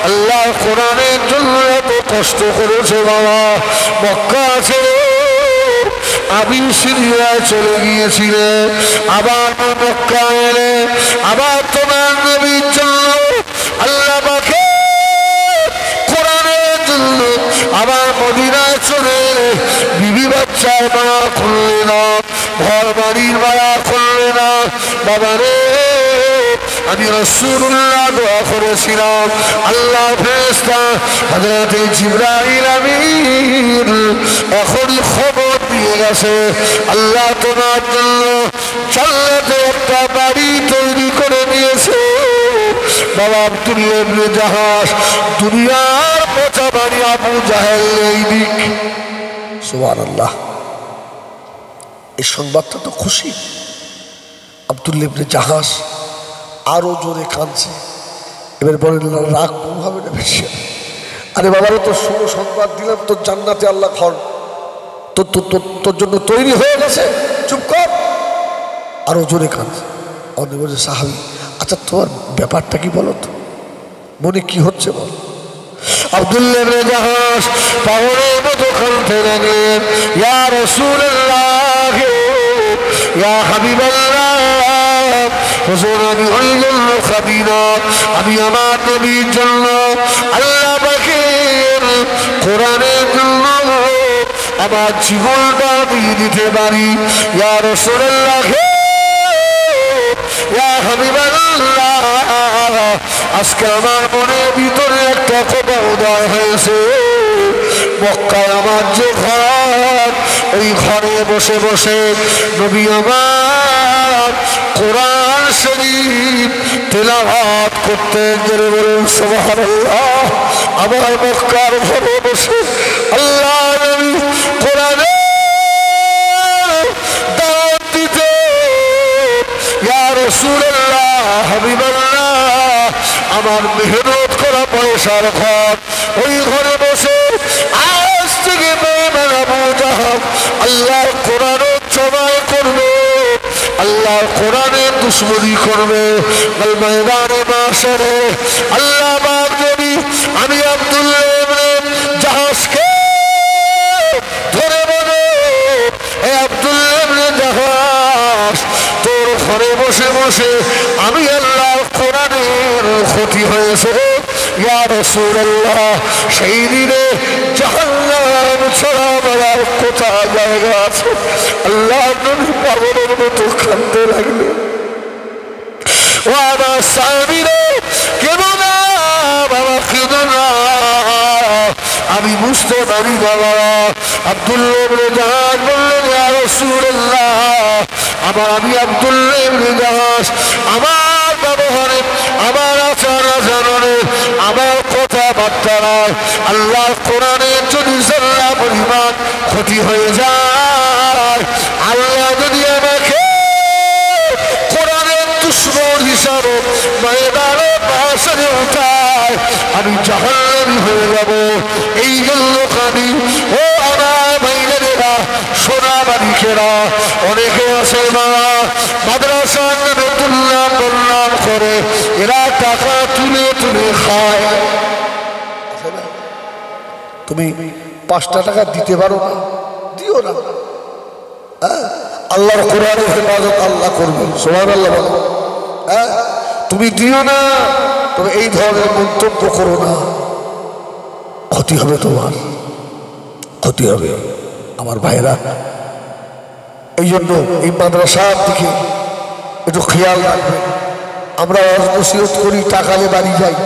আল্লাহ কোরআনের জন্য এত কষ্ট করেছে বাবা, মক্কা ছেড়ে আমি সিরিয়ায় চলে গিয়েছিলেন, আবার মক্কা এলে আবার তোমার নবীর জন্য আল্লাহ পাকে কোরআনের জন্য আবার মদিনায় চলে বিবি বাচ্চার মায়া খুললে না, ঘর বাড়ির মায়া খুললে না। বাবা রে আমি রাসূলুল্লাহ দোয়া করেছিলাম আল্লাহ ফেরেশতা হযরত জিবরাইল আমিন এখনই খবর দিয়ে গেছে আল্লাহ তোমার জন্য জান্নাতে একটা বাড়ি তৈরি করে দিয়েছে। বাবা আব্দুল্লাহ ইবনে জাহাশ দুনিয়ার পচা বাড়ি আবু জাহেল এই দিক। সুবহানাল্লাহ। এই সংবাদটা তো খুশি। আব্দুল্লাহ ইবনে জাহাশ আরো জোরে কাঁদছে। এবার বলেন রাগ কম হবে না বেশি? আরে বাবারে তোর শুভ সংবাদ দিলাম, তোর জান্নাতে আল্লাহ ঘর তোর জন্য তৈরি হয়ে গেছে, চুপ কর। আরো জোরে কাঁদছে। অনেক বলছে সাহাবী আচ্ছা তোমার ব্যাপারটা কি বলো তো, মনে কি হচ্ছে বল। আব্দুল্লাহ ইবনে জাহাশ পাগলের মতো কাঁদতে লাগলেন, ইয়া রাসূলুল্লাহ ইয়া হাবিবাল্লাহ হুজুর আমি ওই জন্য খাবি না, আমি আমার নবীর জন্য আল্লাহ পাকের কোরআনের জন্য আমার জীবনটা দিয়ে দিতে পারি। ইয়া রাসূলুল্লাহ ইয়া হাবিবাল্লাহ আজকে আমার মনের ভিতরে একটা কথা উদয় হয়েছে, মক্কায় আমার যে ঘর ওই ঘরে বসে বসে নবী আমার কোরআন শরীফ তেলাওয়াত করতেন। জোরে বলুন সুবহানাল্লাহ। আমার মক্কার ঘরে বসে আল্লাহ নবী কোরআনে দাওয়াত দিতেন। ইয়া রাসূলুল্লাহ হাবিবাল্লাহ আমার মেহনত করা পয়সার ঘর, ওই ঘরে বসে আজ থেকে বেঈমান আবু জাহাল আল্লাহ কোরআন জবাই করবে, আল্লাহ কোরআনের দুশমনি করবে। ময়দানে মাশরে আল্লাহ পাক নবী আমি আব্দুল্লাহ ইবনে জাহাশকে ধরে বলে, হে আব্দুল্লাহ ইবনে জাহাশ তোর ঘরে বসে বসে আমি আল্লাহ কোরআনের ক্ষতি হয়েছে। ইয়া রাসূলুল্লাহ সেই দিনে জাহান্নাম ছাড়া আমার আর কোথায় জায়গা আছে? আল্লাহ নবী পাগলের মতো কাঁদতে লাগলেন। ও আমার সাহাবীরা, কেন না বাবা, কেন না? আমি বুঝতে পারি বাবা। আব্দুল্লাহ ইবনে জাহাশ বললেন, ইয়া রাসূলুল্লাহ, আমি আব্দুল্লাহ ইবনে জাহাশ, আমার ব্যবহারে, আমার আচার আচরণে, আমার কথাবার্তায় আল্লাহর কোরআনের যদি জল্লা পরিমাণ ক্ষতি হয়ে যায়, আল্লাহ যদি আমাকে কোরআনের দুশমন হিসাবে ময়দানে বাসরে উঠায়, আমি জাহান্নামী হয়ে যাব। এই জন্য কাঁদি। ও আমার ভাইয়েরা, সোনা বাড়িকেরা, অনেকে আছে মা মাদ্রাসার নতুন নাম বদনাম করে, এরা টাকা তুলে তুলে খায়। তুমি 5টা টাকা দিতে পারো না, দিও না। আল্লাহর কোরআনের হেফাজত আল্লাহ করবেন, সুবহানাল্লাহ বলো। তুমি দিও না, তবে এই ধরনের মন্তব্য করো না, ক্ষতি হবে, তোমার ক্ষতি হবে। আমার ভাইরা, এই জন্য এই মাদ্রাসার দিকে একটু খেয়াল রাখবেন। আমরা ওয়াজ করি, টাকালে বাড়ি যাই,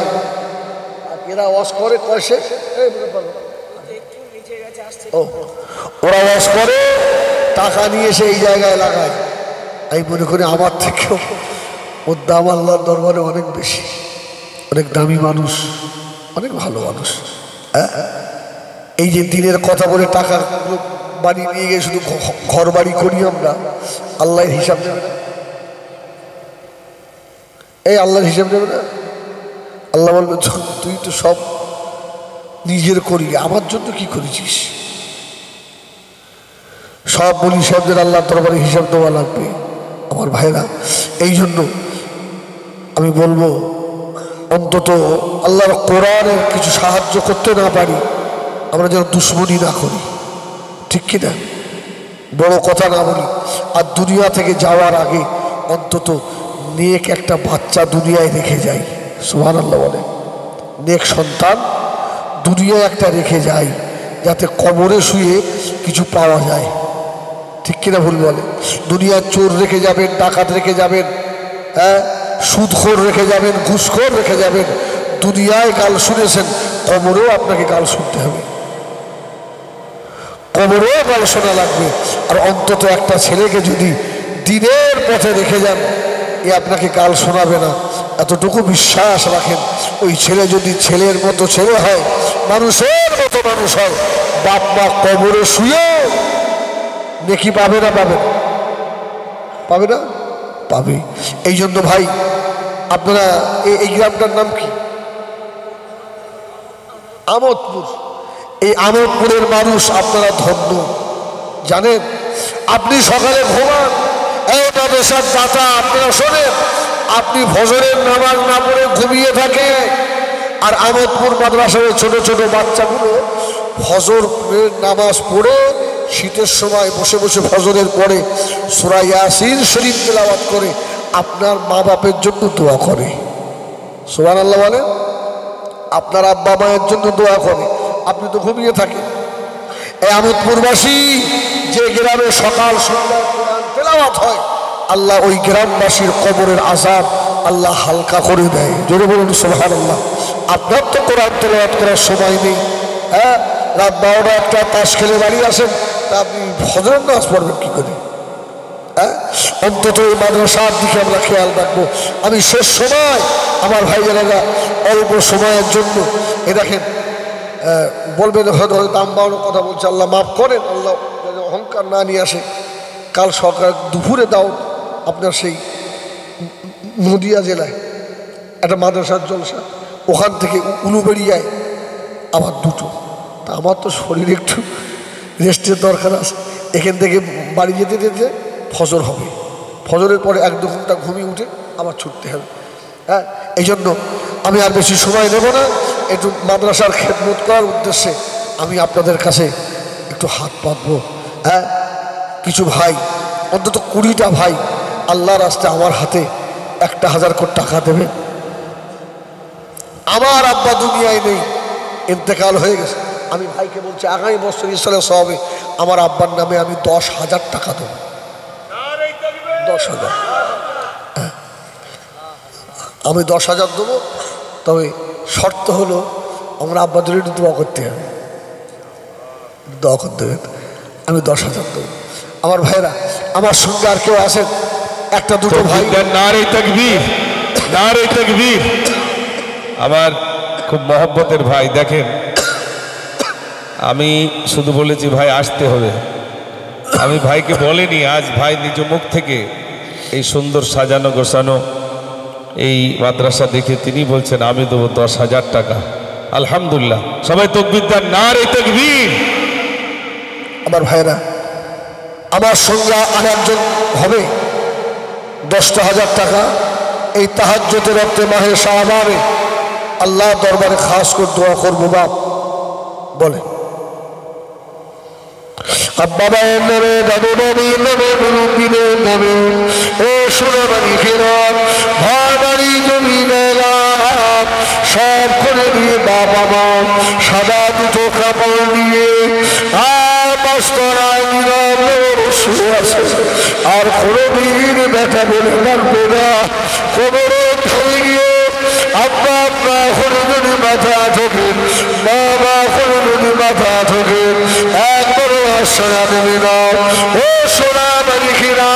এরা ওয়াজ করে কয়েছে, ওরা ওয়াজ করে টাকা নিয়ে এসে এই জায়গায় লাগায়। আমি মনে করি আমার থেকেও ওর দাম আল্লাহর দরবারে অনেক বেশি, অনেক দামি মানুষ, অনেক ভালো মানুষ। এই যে দিনের কথা বলে টাকা বাড়ি নিয়ে গিয়ে শুধু ঘর বাড়ি করি আমরা, আল্লাহর হিসাব দেবে না। এই আল্লাহর হিসাব দেবে না। আল্লাহ বলবে, তুই তো সব নিজের করলি, আমার জন্য কি করেছিস? সব বলি শব্দের আল্লাহর দরবারে হিসাব দেওয়া লাগবে। আমার ভাইরা, এই জন্য আমি বলবো, অন্তত আল্লাহর কোরআনের কিছু সাহায্য করতে না পারি, আমরা যেন দুশ্মনী না করি, ঠিক কিনা? বড় কথা না বলি। আর দুনিয়া থেকে যাওয়ার আগে অন্তত নেক একটা বাচ্চা দুনিয়ায় রেখে যাই, সুবহানাল্লাহ বলে। নেক সন্তান দুনিয়ায় একটা রেখে যাই, যাতে কবরে শুয়ে কিছু পাওয়া যায়, ঠিক কিনা ভুল বলে? দুনিয়ার চোর রেখে যাবেন, ডাকাত রেখে যাবেন, সুদখোর রেখে যাবেন, ঘুষখোর রেখে যাবেন, দুনিয়ায় গাল শুনেছেন, কবরেও আপনাকে গাল শুনতে হবে, কবরেও গাল শোনা লাগবে। আর অন্তত একটা ছেলেকে যদি দিনের পথে রেখে যান, এ আপনাকে গাল শোনাবে না, এতটুকু বিশ্বাস রাখেন। ওই ছেলে যদি ছেলের মতো ছেলে হয়, মানুষের মতো মানুষ হয়, বাপ মা কবরে শুয়েও নেকি পাবে না? পাবে না? পাবে না? পাবে। এই জন্য ভাই, আপনারা এই গ্রামটার নাম কি? আমোদপুর। এই আমোদপুরের মানুষ আপনারা ধন্য, জানেন? আপনি সকালে ঘুমান, এই মাদ্রাসার দাতা আপনারা শোনেন, আপনি ফজরের নামাজ না পড়ে ঘুমিয়ে থাকে, আর আমোদপুর মাদ্রাসার ছোট ছোট বাচ্চাগুলো ফজরের নামাজ পড়ে শীতের সময় বসে বসে ফজরের পরে সূরা ইয়াসিন শরীফ তেলাওয়াত করে আপনার মা বাপের জন্য দোয়া করে, সুবহানাল্লাহ বলে। আপনার আব্বা মায়ের জন্য দোয়া করে, আপনি তো ঘুমিয়ে থাকেন। এই আমোদপুরবাসী যে গ্রামে সকাল সন্ধ্যা কোরআন তেলাওয়াত হয়, আল্লাহ ওই গ্রামবাসীর কবরের আযাব আল্লাহ হালকা করে দেয়। জোরে বলুন সুবহানাল্লাহ। আপনার তো কোরআন তেলাওয়াত করার সময় নেই, রাত 12টা 1টা তাস খেলে বাড়ি আসেন, তা আপনি ফজরের নামাজ পড়বেন কি করে? অন্তত এই মাদ্রাসার দিকে আমরা খেয়াল রাখবো। আমি শেষ সময় আমার ভাইয়েরা অল্প সময়ের জন্য দেখেন, বলবেন হয়তো দাম বাড়ানোর কথা বলছে, আল্লাহ মাফ করেন, আল্লাহ অহংকার না নিয়ে আসে। কাল সকাল দুপুরে দাও আপনার সেই নদিয়া জেলায় একটা মাদ্রাসার জলসা, ওখান থেকে উলুবেড়িয়ায় আবার 2টো। তা আমার তো শরীরে একটু রেস্টের দরকার আছে, এখান থেকে বাড়ি যেতে যেতে ফজর হবে, ফজরের পরে 1-2 ঘন্টা ঘুমিয়ে উঠে আবার ছুটতে হবে। এই জন্য আমি আর বেশি সময় নেব না, একটু মাদ্রাসার খেদমত করার উদ্দেশ্যে আমি আপনাদের কাছে একটু হাত পাতবো। কিছু ভাই, অন্তত 20টা ভাই আল্লাহর রাস্তায় আমার হাতে 1000 করে টাকা দেবেন। আমার আব্বা দুনিয়ায় নেই, ইন্তেকাল হয়ে গেছে, আমি ভাইকে বলছি আগামী বছর ইসলামের সওয়াবে আমার আব্বার নামে আমি 10,000 টাকা দেবো। 10,000 আমি 10,000 দেবো, তবে শর্ত হলো আমার আব্বাদের একটু দোয়া করতে হবে, দোয়া করতে হবে। আমি 10,000 দেবো। আমার ভাইরা, আমার সঙ্গে আর কেউ আছেন? একটা দুটো ভাই। নারে তাকবীর, নারে তাকবীর। আমার খুব মহব্বতের ভাই, দেখেন আমি শুধু বলেছি ভাই আসতে হবে, আমি ভাইকে বলিনি। আজ ভাই নিজ মুখ থেকে এই সুন্দর সাজানো গোছানো এই মাদ্রাসা দেখে তিনি বলছেন আমি দেবো 10,000 টাকা। আলহামদুলিল্লাহ, সবাই তাকবীর দেন, নারে তাকবীর। আমার ভাইরা, আমার সঙ্গে আর একজন হবে 10,000 টাকা এই তাহাজ্জুদের রাতে মাহে শাবানে আল্লাহ দরবারে খাস করে দোয়া করবো। বাপ বলে আব্বা ভাইয়ের নামে, দাদু নবীর নামে, মুরব্বীদের নামে, ও সোনাবাড়ি ফেরার ভাই বাড়ি জমি সব করে দিয়ে বাবা মা সাদা দুটো কাপড় দিয়ে আর কোনদিন ব্যথা বলে লাগবে না। কোমরে ধরে গিয়ে আব্বা আব্বা করে যদি মাথা থেকে, বাবা করে যদি মাথা থেকে একবারও আশ্রয় দেবে না। ও সোনা মালিকেরা,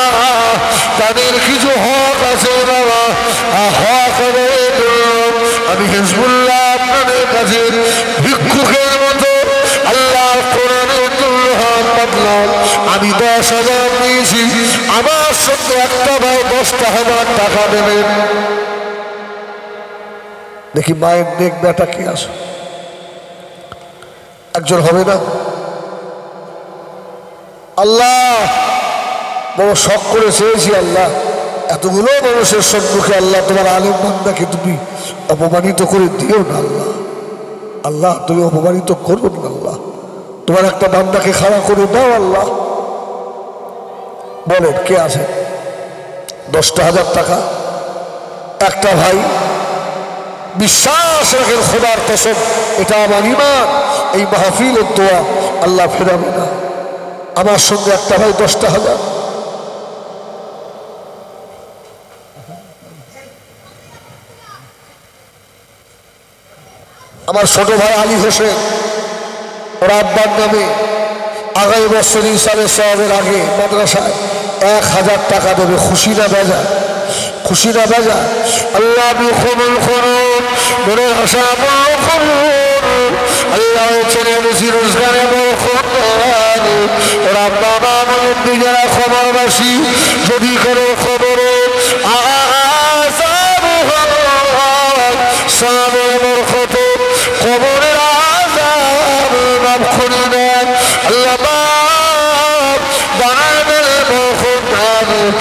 তাদের কিছু হক আছে বাবা, হক আমি হিজবুল্লাহ আপনাদের কাছে ভিক্ষুকের মতো আল্লাহ কোরআনের জন্য হাত পাতলাম। আমি 10,000 দিয়েছি, আমার সঙ্গে একটা ভাই 10,000 টাকা দেবেন। দেখি মায়ের নেক বেটা কি আসে, একজন হবে না? আল্লাহ বড় শখ করে চেয়েছি, আল্লাহ এতগুলো মানুষের সম্মুখে আল্লাহ তোমার আলেম বান্দাকে তুমি অপমানিত করে দিও না। আল্লাহ আল্লাহ তুমি অপমানিত করো না। আল্লাহ তোমার একটা বান্দাকে খাড়া করে দাও। আল্লাহ বলেন কে আছে? 10,000 টাকা একটা ভাই, বিশ্বাস রাখেন খোদার কসম, এটা আমার ঈমান, এই মাহফিলের দোয়া আল্লাহ ফেরাবে না। আমার সঙ্গে একটা ভাই 10,000। আমার ছোট ভাই আলী হোসেন, ওর আব্বার নামে আগামী বছর ইসালের সওয়াবের আগে মাদ্রাসায় 1,000 টাকা দেবে। খুশি না বেজা? খুশি না বেজা? আল্লাহ কবুল করুন, মনের আশা পূরণ করুন। আল্লাহ ছেলে রুজি রোজগারে বরকত দেন। ওর আব্বা মা মুরব্বি যারা খবরবাসী, যদি করে খবরে সাবের বরকতে কবরের আযাব মাফ করে দেন। আল্লাহ বাপ বানাবেন বরকত দেন।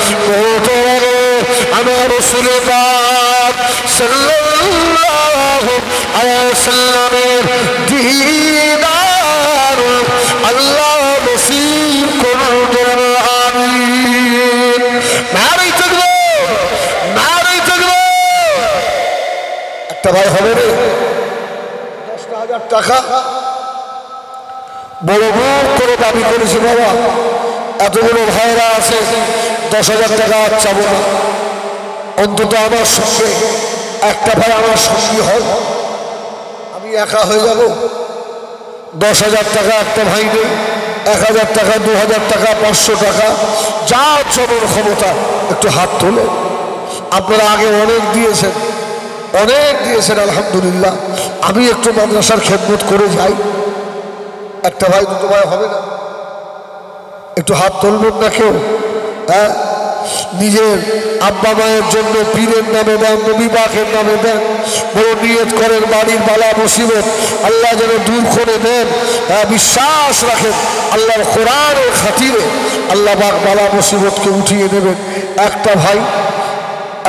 আমার রাসূল পাক সাল্লাল্লাহু আলাইহি ওয়াসাল্লামের দিদার আল্লাহ নসিব করুন। আমিন। নারে তাকবীর, নারে তাকবীর। একটা ভাই হবে রে 10,000 টাকা বড় মুখ করে দাবি করেছে। বাবা এতগুলো ভাইরা আছে, 10,000 টাকা আর চাবো না, অন্তত আমার সঙ্গে একটা ভাই আমার সঙ্গী হয়, আমি একা হয়ে যাব। 10,000 টাকা একটা ভাই নেই, 1,000 টাকা, 2,000 টাকা, 500 টাকা, যা জনের ক্ষমতা একটু হাত তোলে। আপনারা আগে অনেক দিয়েছেন, অনেক দিয়েছেন, আলহামদুলিল্লাহ। আমি একটু মাদ্রাসার খেদমত করে যাই, একটা ভাই দুটো ভাই হবে না? একটু হাত তুলবেন না কেউ? হ্যাঁ, নিজের আব্বা মায়ের জন্য পীরের নামে দেন, নবী পাকের নামে দেন, বড় নিয়ত করেন বাড়ির বালা মুসিবত আল্লাহ যেন দূর করে দেন। হ্যাঁ, বিশ্বাস রাখেন আল্লাহর কোরআনের খাতিরে আল্লাহ পাক বালা মুসিবতকে উঠিয়ে দেবেন। একটা ভাই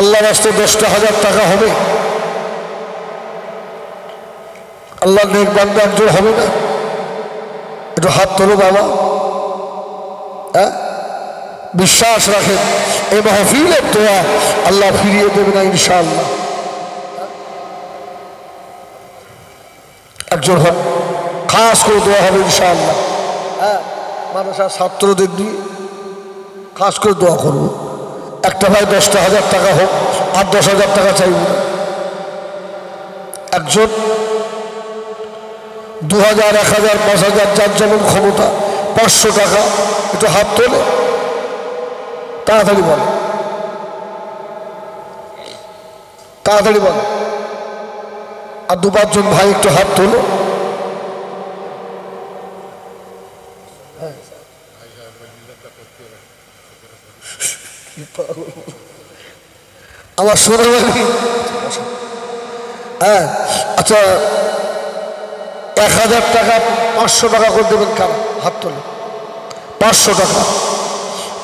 আল্লাহর রাস্তায় 10,000 টাকা হবে। আল্লাহ নেক বান্দা একজন হবে না? একটু হাত তোলো বাবা। হ্যাঁ, বিশ্বাস রাখেন এই মাহফিলের দোয়া আল্লাহ ফিরিয়ে দেবে না ইনশাআল্লাহ। একজন খাস করে দেওয়া হবে ইনশাআল্লাহ। হ্যাঁ, মাদ্রাসার ছাত্রদের নিয়ে খাস করে দোয়া করবো। একটা ভাই 10,000 টাকা হোক আর 10,000 টাকা চাইব না। একজন 2,000, 1,000, 5,000 যার যেমন ক্ষমতা, 500 টাকা একটু হাত তোলে, তাড়াতাড়ি বলে, তাড়াতাড়ি বলে। আর 2-5 জন ভাই একটু হাত তোলো। আমার সোনা বাড়ি। হ্যাঁ, আচ্ছা 1,000 টাকা 500 টাকা করে দেবেন কারা? হাত তোলে। 500 টাকা,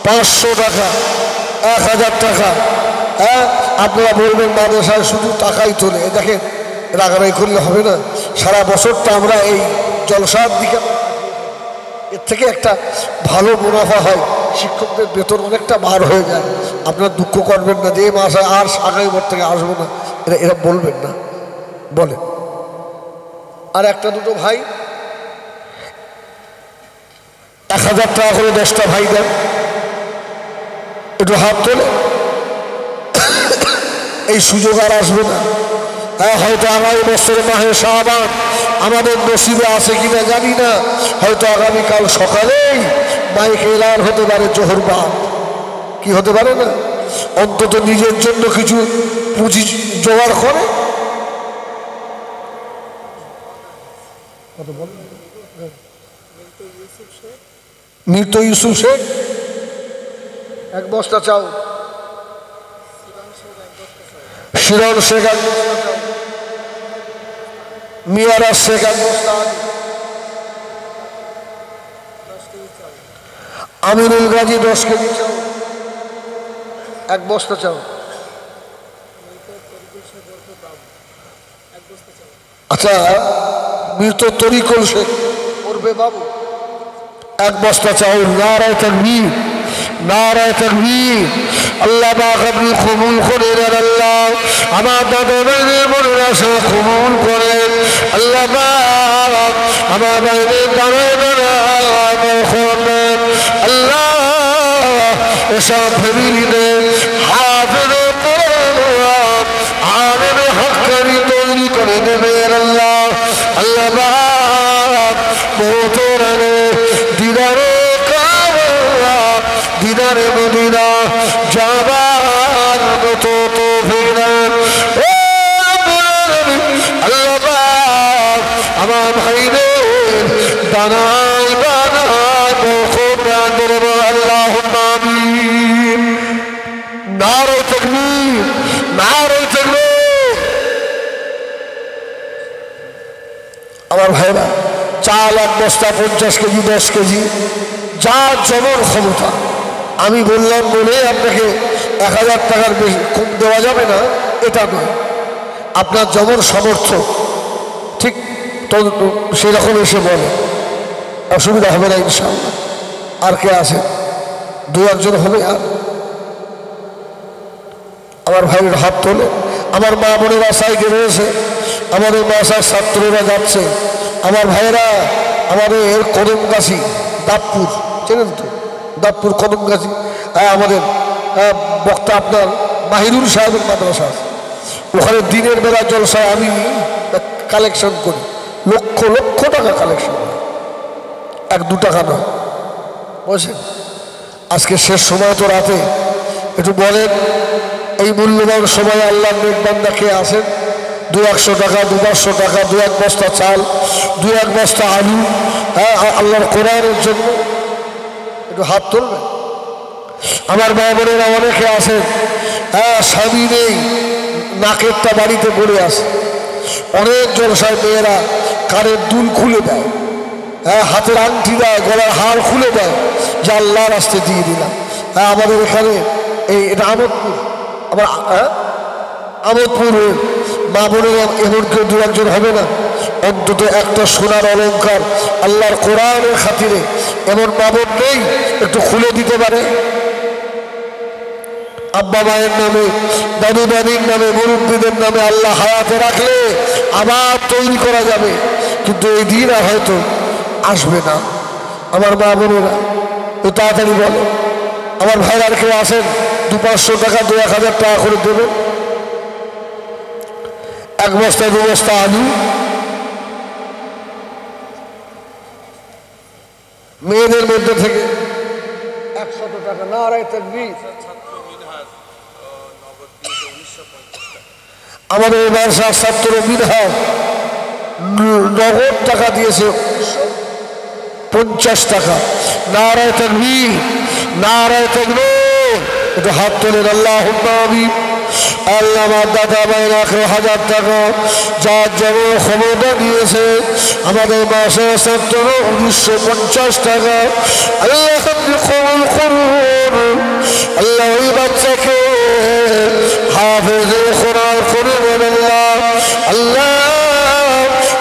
500 টাকা, 1,000 টাকা। হ্যাঁ, আপনারা বলবেন মাদ্রাসায় শুধু টাকাই তোলে। দেখেন, রাগারাগি করলে হবে না। সারা বছরটা আমরা এই জলসার দিকে, এর থেকে একটা ভালো মুনাফা হয়, শিক্ষকদের বেতন অনেকটা বার হয়ে যায়। আপনারা দুঃখ করবেন না যে এই মাসে আর আগামী বছর থেকে আসবো না, এরা বলবেন না, বলে। আর একটা দুটো ভাই 1,000 টাকা করে 10টা ভাই দেন, একটু হাত তোলে। এই সুযোগ আর আসবে না। হ্যাঁ, হয়তো আগামী বছরের মাহে শাবান আমাদের নসিবে আছে কিনা জানি না, হয়তো আগামীকাল সকালেই মাইকে এলান হতে পারে জোহর বাদ। কি হতে পারে না? অন্তত নিজের জন্য কিছু পুঁজি জোগাড় করে। মৃত ইউসুফ শেখ 1 বস্তা চাও, শিরন শেখ 1 বস্তা চাও, মিয়ারা শেখ 1 বস্তা, আমিনুল গাজী 10 কেজি চাও, 1 বস্তা চাও। আচ্ছা, মৃত তরিকুল শেখ করবে বাবু 1 বস্তা চাও। নারায়ে তাকবীর, নারায়ে তাকবীর। আল্লাহ পাক আপনি কবুল করেন। আল্লাহ আমার দাদা ভাইদের মনের আশা কবুল করেন। আল্লাহ পাক আমার ভাইদের দাঁড়ায় দাঁড়ায় আল্লাহ এসব ফ্যামিলিদের হাফেজ কোরআন আলেম হক্কানি তৈরি করে দেবেন। আল্লাহ আল্লাহ পাক মোহতরামে দিদারে কাবা, দিদারে মদিনা যাবার মতো তৌফিক দেন। আল্লাহ পাক আমার ভাইদের দানায় দানায় বরকত দান করুন। আল্লাহুম্মা আমিন। নারে তাকবীর, নারে তাকবীর। আমার ভাইরা, চাল 1 বস্তা, 50 কেজি, 10 কেজি, যার যেমন ক্ষমতা। আমি বললাম বলে আপনাকে 1,000 টাকার বেশি কম দেওয়া যাবে না, এটা নয়। আপনার যেমন সামর্থ্য ঠিক তো সেরকম এসে বলে, অসুবিধা হবে না ইনশাআল্লাহ। আর কে আছে? 2-1 জন হবে। আর আমার ভাইয়ের হাত তোলে। আমার মা বোনেরা সাইডে রয়েছে, আমাদের মাসার ছাত্ররা যাচ্ছে। আমার ভাইয়েরা আমাদের কদমগাছি, দাবপুর চেনেন তো? দাবপুর কদমগাছি। হ্যাঁ, আমাদের বক্তা আপনার মাহিরুল সাহেবের মাদ্রাসা, ওখানে দিনের বেলা জলসায় আমি কালেকশন করি, লক্ষ লক্ষ টাকা কালেকশন করি, 1-2 টাকা নয়, বুঝছেন? আজকে শেষ সময় তো রাতে, একটু বলেন এই মূল্যবান সময় আল্লাহর নেক বান্দা কে আছেন? 200-100 টাকা, 200-500 টাকা, 2-1 বস্তা চাল, 2-1 বস্তা আলু, হ্যাঁ, আল্লাহর কোরআনের জন্য একটু হাত তুলবেন। আমার মা বোনেরা অনেকে আছেন, হ্যাঁ, স্বামী নেই, নাকেরটা বাড়িতে পড়ে আসে। অনেক জলসায় মেয়েরা কানের দুল খুলে দেয়, হ্যাঁ, হাতের আংটি দেয়, গলার হার খুলে দেয়, যে আল্লাহর রাস্তায় দিয়ে দিলাম। হ্যাঁ, আমাদের এখানে এটা আমোদপুর, আবার আমোদপুরের মা বোনেরা এমন কেউ 2-1 জন হবে না, অন্তত একটা সোনার অলঙ্কার আল্লাহর কোরআনের খাতিরে এমন মা বোন নেই একটু খুলে দিতে পারে? আব্বা মায়ের নামে, দাদু দাদির নামে, মুরব্বীদের নামে আল্লাহ হায়াতে রাখলে আবার তৈরি করা যাবে, কিন্তু এই দিন আর হয়তো আসবে না। আমার মা বোনেরা তো তাড়াতাড়ি বলো, আমার ভাইরা আর কেউ আসেন 200-500 টাকা 2-1000 টাকা করে দেবেন, 1 বস্তা 2 বস্তা আলু। মেয়েদের মধ্যে থেকে 100 টাকা, নারায়ে তাকবীর। আমাদের মাদ্রাসার ছাত্র মিনহাজ নগদ টাকা দিয়েছে 50 টাকা। নারায়ে তাকবীর, নারায়ে তাকবীর। একটু হাত তোলেন, আল্লাহুম্মা আমিন। আল্লাহ আমার দাদা ভাইয়ের 1000 টাকা যার যেমন ক্ষমতা দিয়েছে, আমাদের মাসে ছাত্র 1950 টাকা। আল্লাহ আপনি কবুল করুন। আল্লাহ ওই বাচ্চাকে হাফেজে কোরআন করে আল্লাহ, আল্লাহ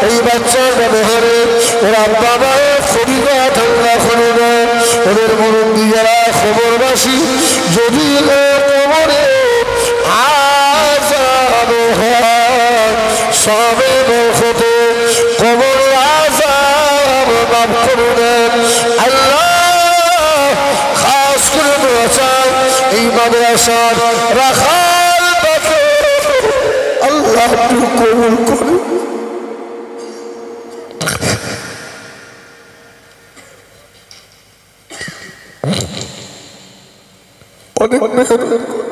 এই বাচ্চার ব্যবহারে ওরা বাবা খরিদা ঠান্ডা করে দেয়, ওদের মুরব্বী যারা খবরবাসী যদি কবরে আযাব হয়, সবে বরকতে কবর আযাব মাফ করে দেন। আল্লাহ খাস করে দোয়া চাই এই মাদ্রাসার রাখাল তাকে আল্লাহ কবুল করে। অনেক মেহরবানি করে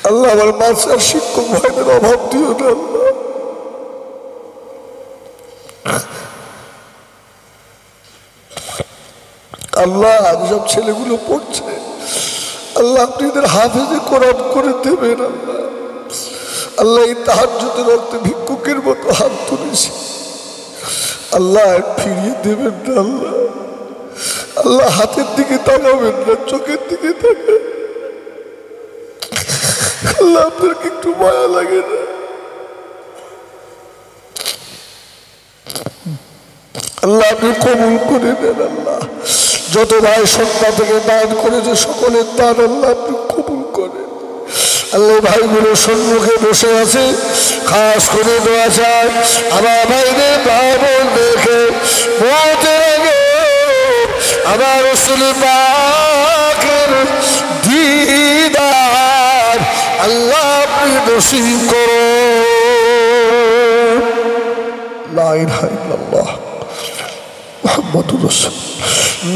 আল্লাহ আমার মাদ্রাসার শিক্ষক ভাইদের অভাব দিও না। আল্লাহ যেসব ছেলেগুলো পড়ছে আল্লাহ আপনি এদের হাফেজে কোরআন করে দেবেন। আল্লাহ, আল্লাহ এই তাহাজ্জুদের রক্তে ভিক্ষুকের মতো হাত তুলেছে, আল্লাহ ফিরিয়ে দেবেন না। আল্লাহ, আল্লাহ হাতের দিকে তাকাবেন না, চোখের দিকে তাকাবেন। আল্লাহ আপনাকে একটু মায়া লাগে না? আল্লাহ আপনি কবুল করে দেন। আল্লাহ যত ভাই সন্তান থেকে দান করেছে সকলের দান আল্লাহ আপনি কবুল করেন। আল্লাহ ভাইগুলো সম্মুখে বসে আছে, খাস করে দোয়া চাই আমার ভাইদের ভাবন দেখে মতের আগে আমার রাসূল পাকের দিদার আল্লাহ আপনি নসিব করুন। লা ইলাহা ইল্লাল্লাহ মুহাম্মাদুর রাসূল।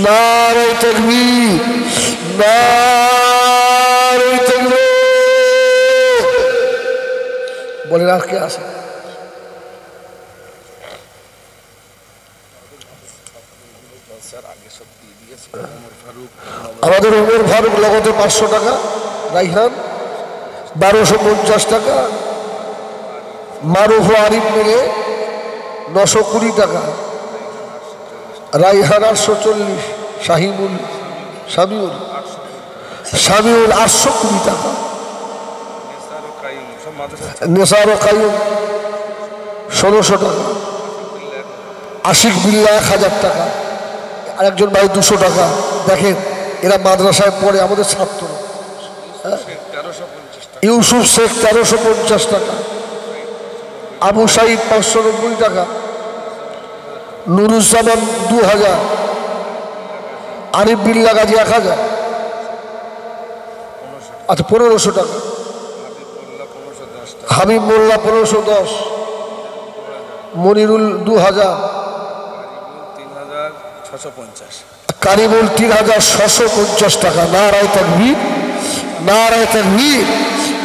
নারে তাকবীর, নারে তাকবীর। বলেন আর কে আছে? আমাদের উমর ফারুক লগতে 500 টাকা, রাইহান 1250 টাকা, মারুফ ও আরিফ মিলে 920 টাকা, রাইহান 840, শামিউল 820 টাকা, নেসার ও কাইয়ুম 1600 টাকা, আশিক বিল্লাহ 1000 টাকা, আরেকজন ভাই 200 টাকা। দেখেন এরা মাদ্রাসায় পড়ে আমাদের ছাত্র। ইউসুফ শেখ 1350 টাকা, আবু সাইদ 590 টাকা, নুরুজ্জামান 2000, আরিফ বিল্লাহ গাজী 1000, আচ্ছা 1500 টাকা, হাবিব মোল্লা 1510, মনিরুল 2000, কারিমুল 3650 টাকা। নারায়ে তাকবীর, নারায়ে তাকবীর।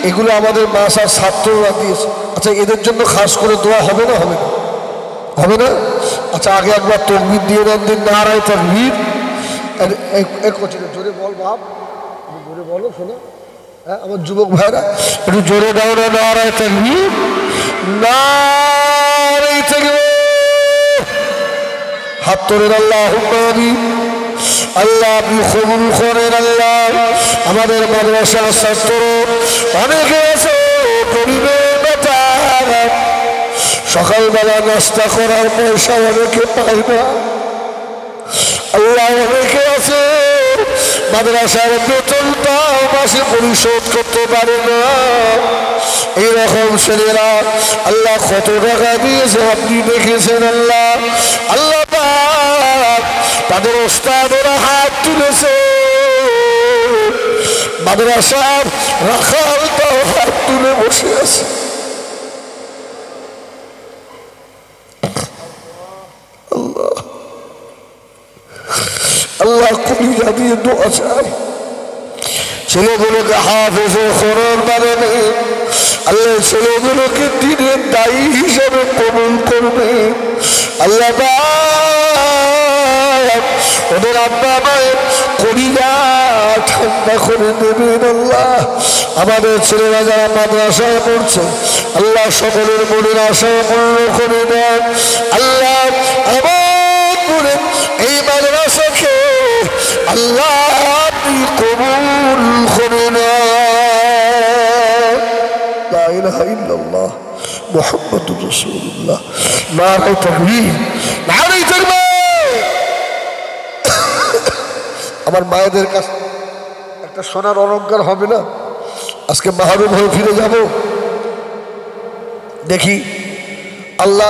এগুলো আমাদের মাদ্রাসার ছাত্ররা দিয়েছে। আচ্ছা এদের জন্য খাস করে দোয়া হবে না? হবে না? হবে না? আচ্ছা আগে একবার তাকবীর দিয়ে দেন দিন, নারায়ে তাকবীর। জোরে বল বাপ, জোরে বলো শোনো। হ্যাঁ আমার যুবক ভাইরা একটু জোরে দাও না, নারায়ে তাকবীর, নারায়ে তাকবীর। হাত তোলেন, আল্লাহুম্মা আমিন। আল্লাহ আপনি কবুল করেন। আল্লাহ আমাদের মাদ্রাসার ছাত্র অনেকে আছে গরিবের বেটা, সকালবেলা নাস্তা করার পয়সা অনেকে পায় না। আল্লাহ অনেকে আছে মাদ্রাসার বেতনটাও মাসে পরিশোধ করতে পারে না। এইরকম ছেলেরা আল্লাহ কত টাকা দিয়েছে আপনি দেখেছেন। আল্লাহ আল্লাহ তাদের ওস্তাদেরা হাত তুলেছে, মাদ্রাসার রাখালটাও হাত তুলে বসে আছে। আল্লাহ আল্লাহ কলিজা দিয়ে দোয়া চাই, ছেলেগুলোকে হাফেজে কোরআন বানাবে আল্লাহ, ছেলেগুলোকে দিনের দায়ী হিসাবে কবুল করবে আল্লাহ। ওদের আব্বা মায়ের কলিজা ঠান্ডা করে দেবেন আল্লাহ। আমাদের ছেলেরা যারা মাদ্রাসায় পড়ছে আল্লাহ সকলের মনের আশা পূর্ণ করে দেন আল্লাহ। আমার মনে এই মাদ্রাসাকে আল্লাহ আপনি কবুল করে নেন। লা ইলাহা ইল্লাল্লাহ মুহাম্মাদুর রাসূলুল্লাহ। নারে তাকবীর, নারে তাকবীর। আমার মায়েদের কাছে একটা সোনার অলংকার হবে না? আজকে মাহরুম হয়ে ফিরে যাব। দেখি আল্লাহ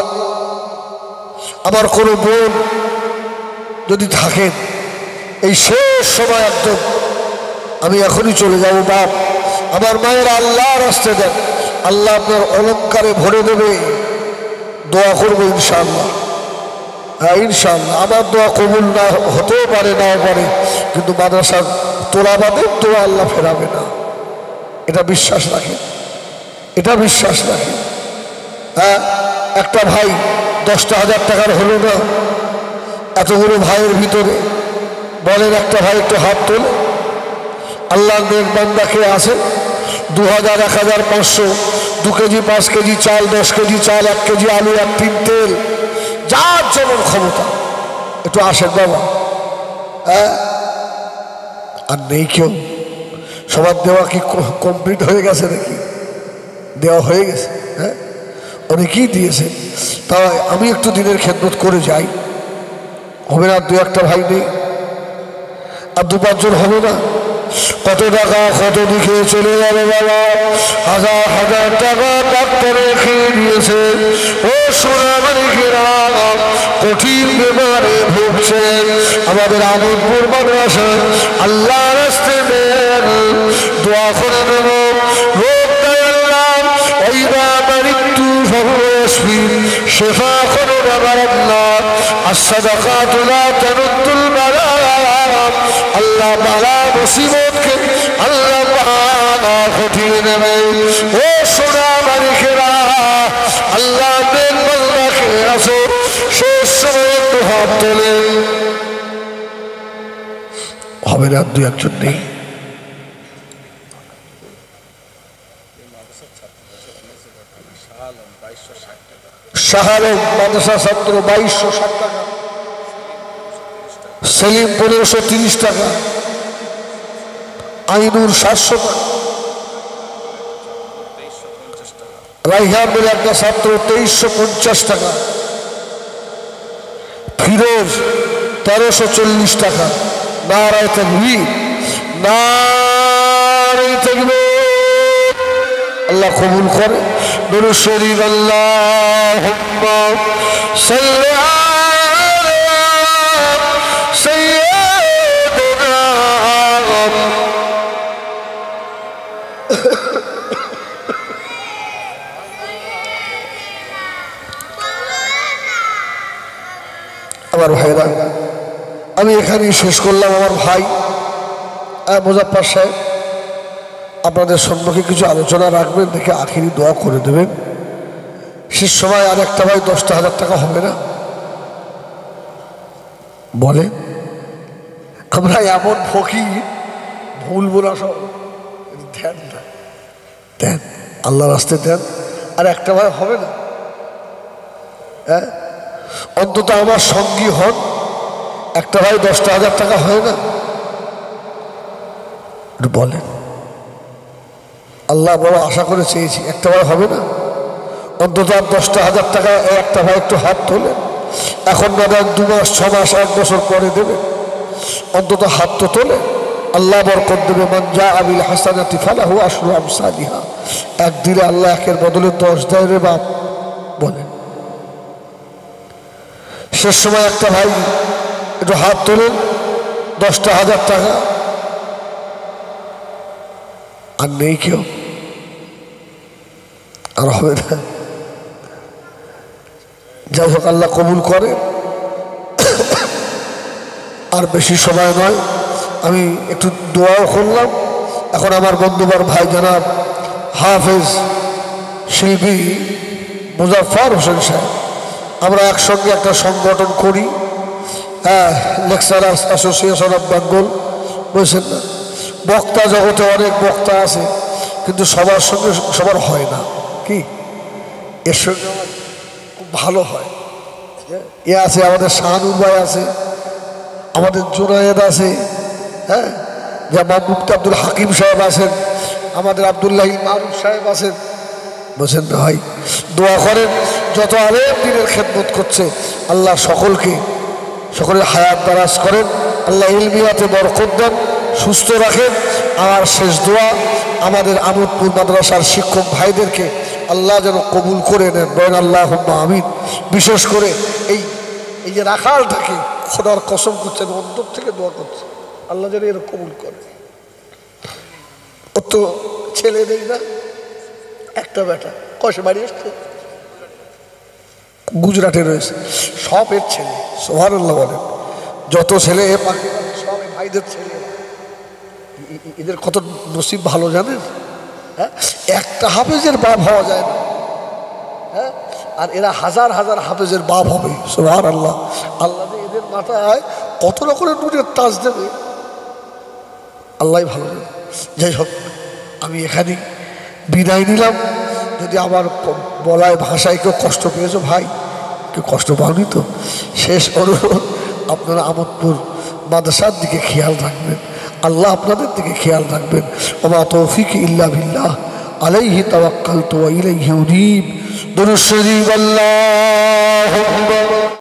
আমার কোনো বোন যদি থাকেন এই শেষ সময় একদম আমি এখনই চলে যাব, বাপ আমার মায়ের আল্লাহ রাস্তে দেন, আল্লাহ আপনার অলংকারে ভরে দেবে। দোয়া করবো ইনশাআল্লাহ। হ্যাঁ ইনশাআল্লাহ। আমার দোয়া কবুল না হতেও পারে, নাও পারে, কিন্তু মাদ্রাসার তোলাবাদের দোয়া আল্লাহ ফেরাবে না, এটা বিশ্বাস রাখেন, এটা বিশ্বাস রাখেন। হ্যাঁ একটা ভাই 10,000 টাকার হলো না, এতগুলো ভাইয়ের ভিতরে বলেন একটা ভাই একটু হাত তোলে। আল্লাহ নেক বান্দা কে আছে 2000, 1500, 2 কেজি 5 কেজি চাল, 10 কেজি চাল, 1 কেজি আলু, 1 টিন তেল, যার যেমন ক্ষমতা একটু আসেন বাবা। হ্যাঁ আর নেই কেউ? সবার দেওয়া কি কমপ্লিট হয়ে গেছে নাকি? দেওয়া হয়ে গেছে? হ্যাঁ অনেকেই দিয়েছে। তাই আমি একটু দিনের খেদমত করে যাই, হবে না? 2-1টা ভাই নেই আর 2-5 জন হবে না? কত টাকা কত দিকে চলে যাবে বাবা। 1000 টাকা ডাক্তারে খেয়ে নিয়েছে, ও সোনামানিকেরা কঠিন বেমারে ভুগছে। আমাদের আনন্দপুর মাদ্রাসায় আল্লাহ রাস্তে দেন, দোয়া করে দেব রোগ দেয় আল্লাহ। ওইবা মৃত্যু সর্বস্বী শেফা করে দেবার আল্লাহ। আস-সাদাকাতু লা তানুদ্দুল বালা, আল্লাহ বালা মুসিবতকে আল্লাহ বালা ঘটিয়ে নেবে। ও সোনা মালিকেরা আল্লাহ নেক বান্দাকে আসো শেষ সময় একটু হাত তোলে। হবে না? 2-1 জন নেই? শাহ আলম মাদ্রাসা ছাত্র 2260 টাকা, সেলিম 1530 টাকা, আইনুর 700 টাকা, রাইহানের একটা ছাত্র 2350 টাকা, ফিরোজ 1340 টাকা। নারায়ে তাকবীর, নারায়ে তাকবীর। আল্লাহ কবুল করে। দুরূদ শরীফ আল্লাহুম্মা সাল্লি আলা সাইয়্যিদিনা। আমার ভাইরা আমি এখানেই শেষ করলাম। আমার ভাই মোজাফফর সাহেব আপনাদের সম্মুখে কিছু আলোচনা রাখবেন, দেখে আখিরি দোয়া করে দেবেন। শেষ সময় আর একটা ভাই 10,000 টাকা হবে না? বলে আমরা এমন ফকির ভুলবো না, সব দেন না, দেন আল্লাহ রাস্তে দেন। আর একটা ভাই হবে না? হ্যাঁ অন্তত আমার সঙ্গী হন। একটা ভাই 10,000 টাকা হয় না? বলেন আল্লাহ বড় আশা করে চেয়েছি, একটা ভাই হবে না? অন্তত আর 10,000 টাকা একটা ভাই একটু হাত তোলেন। এখন না দেন 2 মাস 6 মাস 1 বছর পরে দেবে, অন্তত হাত তো তোলে। আল্লাহ বরকত দেবে। মান জাআ বিল হাসানাতি ফালাহু আশরু আমসালিহা। এক দিলে আল্লাহ একের বদলে 10 দেয় রে বাপ। বলেন শেষ সময় একটা ভাই একটু হাত তোলেন, 10টা 1000 টাকা আর নেই কেউ, আর হবে না। যাই হোক আল্লাহ কবুল করে। আর বেশি সময় নয়, আমি একটু দোয়াও করলাম। এখন আমার বন্ধুবার ভাই জানাব হাফেজ শিল্পী মুজাফফর হোসেন সাহেব, আমরা একসঙ্গে একটা সংগঠন করি, হ্যাঁ, লেকচারার্স অ্যাসোসিয়েশন অফ বেঙ্গল, বুঝছেন না। বক্তা জগতে অনেক বক্তা আছে, কিন্তু সবার সঙ্গে সবার হয় না। কি এর সঙ্গে আমার খুব ভালো হয়। এ আছে আমাদের শাহানুর ভাই আছে, আমাদের জুনায়েদ আছে, হ্যাঁ, যেমন মুফতি আব্দুল হাকিম সাহেব আছেন, আমাদের আব্দুল্লাহ মারুফ সাহেব আছেন, বুঝছেন না ভাই। দোয়া করেন যত আলেম দিনের খেদমত করছে, আল্লাহ সকলের হায়াত দারাজ করেন, আল্লাহ ইলমিয়াতে বরকত দেন, সুস্থ রাখেন। আর শেষ দোয়া আমাদের আমোদপুর মাদ্রাসার শিক্ষক ভাইদেরকে আল্লাহ যেন কবুল করে নেন, বলেন আল্লাহুম্মা আমিন। বিশেষ করে এই যে রাখালটাকে খোদার কসম করছেন, অন্তর থেকে দোয়া করছে আল্লাহ যেন এর কবুল করে। ও তো ছেলে নেই না, একটা বেটা, কষে বাড়ি এসছে, গুজরাটে রয়েছে, সব এর ছেলে। সুবহানাল্লাহ বলেন। যত ছেলে এ পাখি সব ভাইদের ছেলে। এদের কত নসিব ভালো জানেন, হ্যাঁ। একটা হাফেজের বাপ হওয়া যায় না, হ্যাঁ, আর এরা হাজার হাজার হাফেজের বাপ হবে। সুবহানাল্লাহ। আল্লাহ এদের মাথায় কত রকমের নূরের তাজ দেবে, আল্লাহ ভালো জানে। যাই হোক, আমি এখানে বিদায় নিলাম। যদি আমার বলায় ভাষায় কেউ কষ্ট পেয়েছো ভাই, কেউ কষ্ট পাওনি তো, শেষ অনুরোধ আপনারা আমোদপুর মাদ্রাসার দিকে খেয়াল রাখবেন, আল্লাহ আপনাদের দিকে খেয়াল রাখবেন। ওমা তৌফিক ইল্লা বিল্লাহ, আলাইহি তাওয়াক্কালতু ওয়া ইলাইহি উনীব। দুরূদ শরীফ। আল্লাহু আকবার।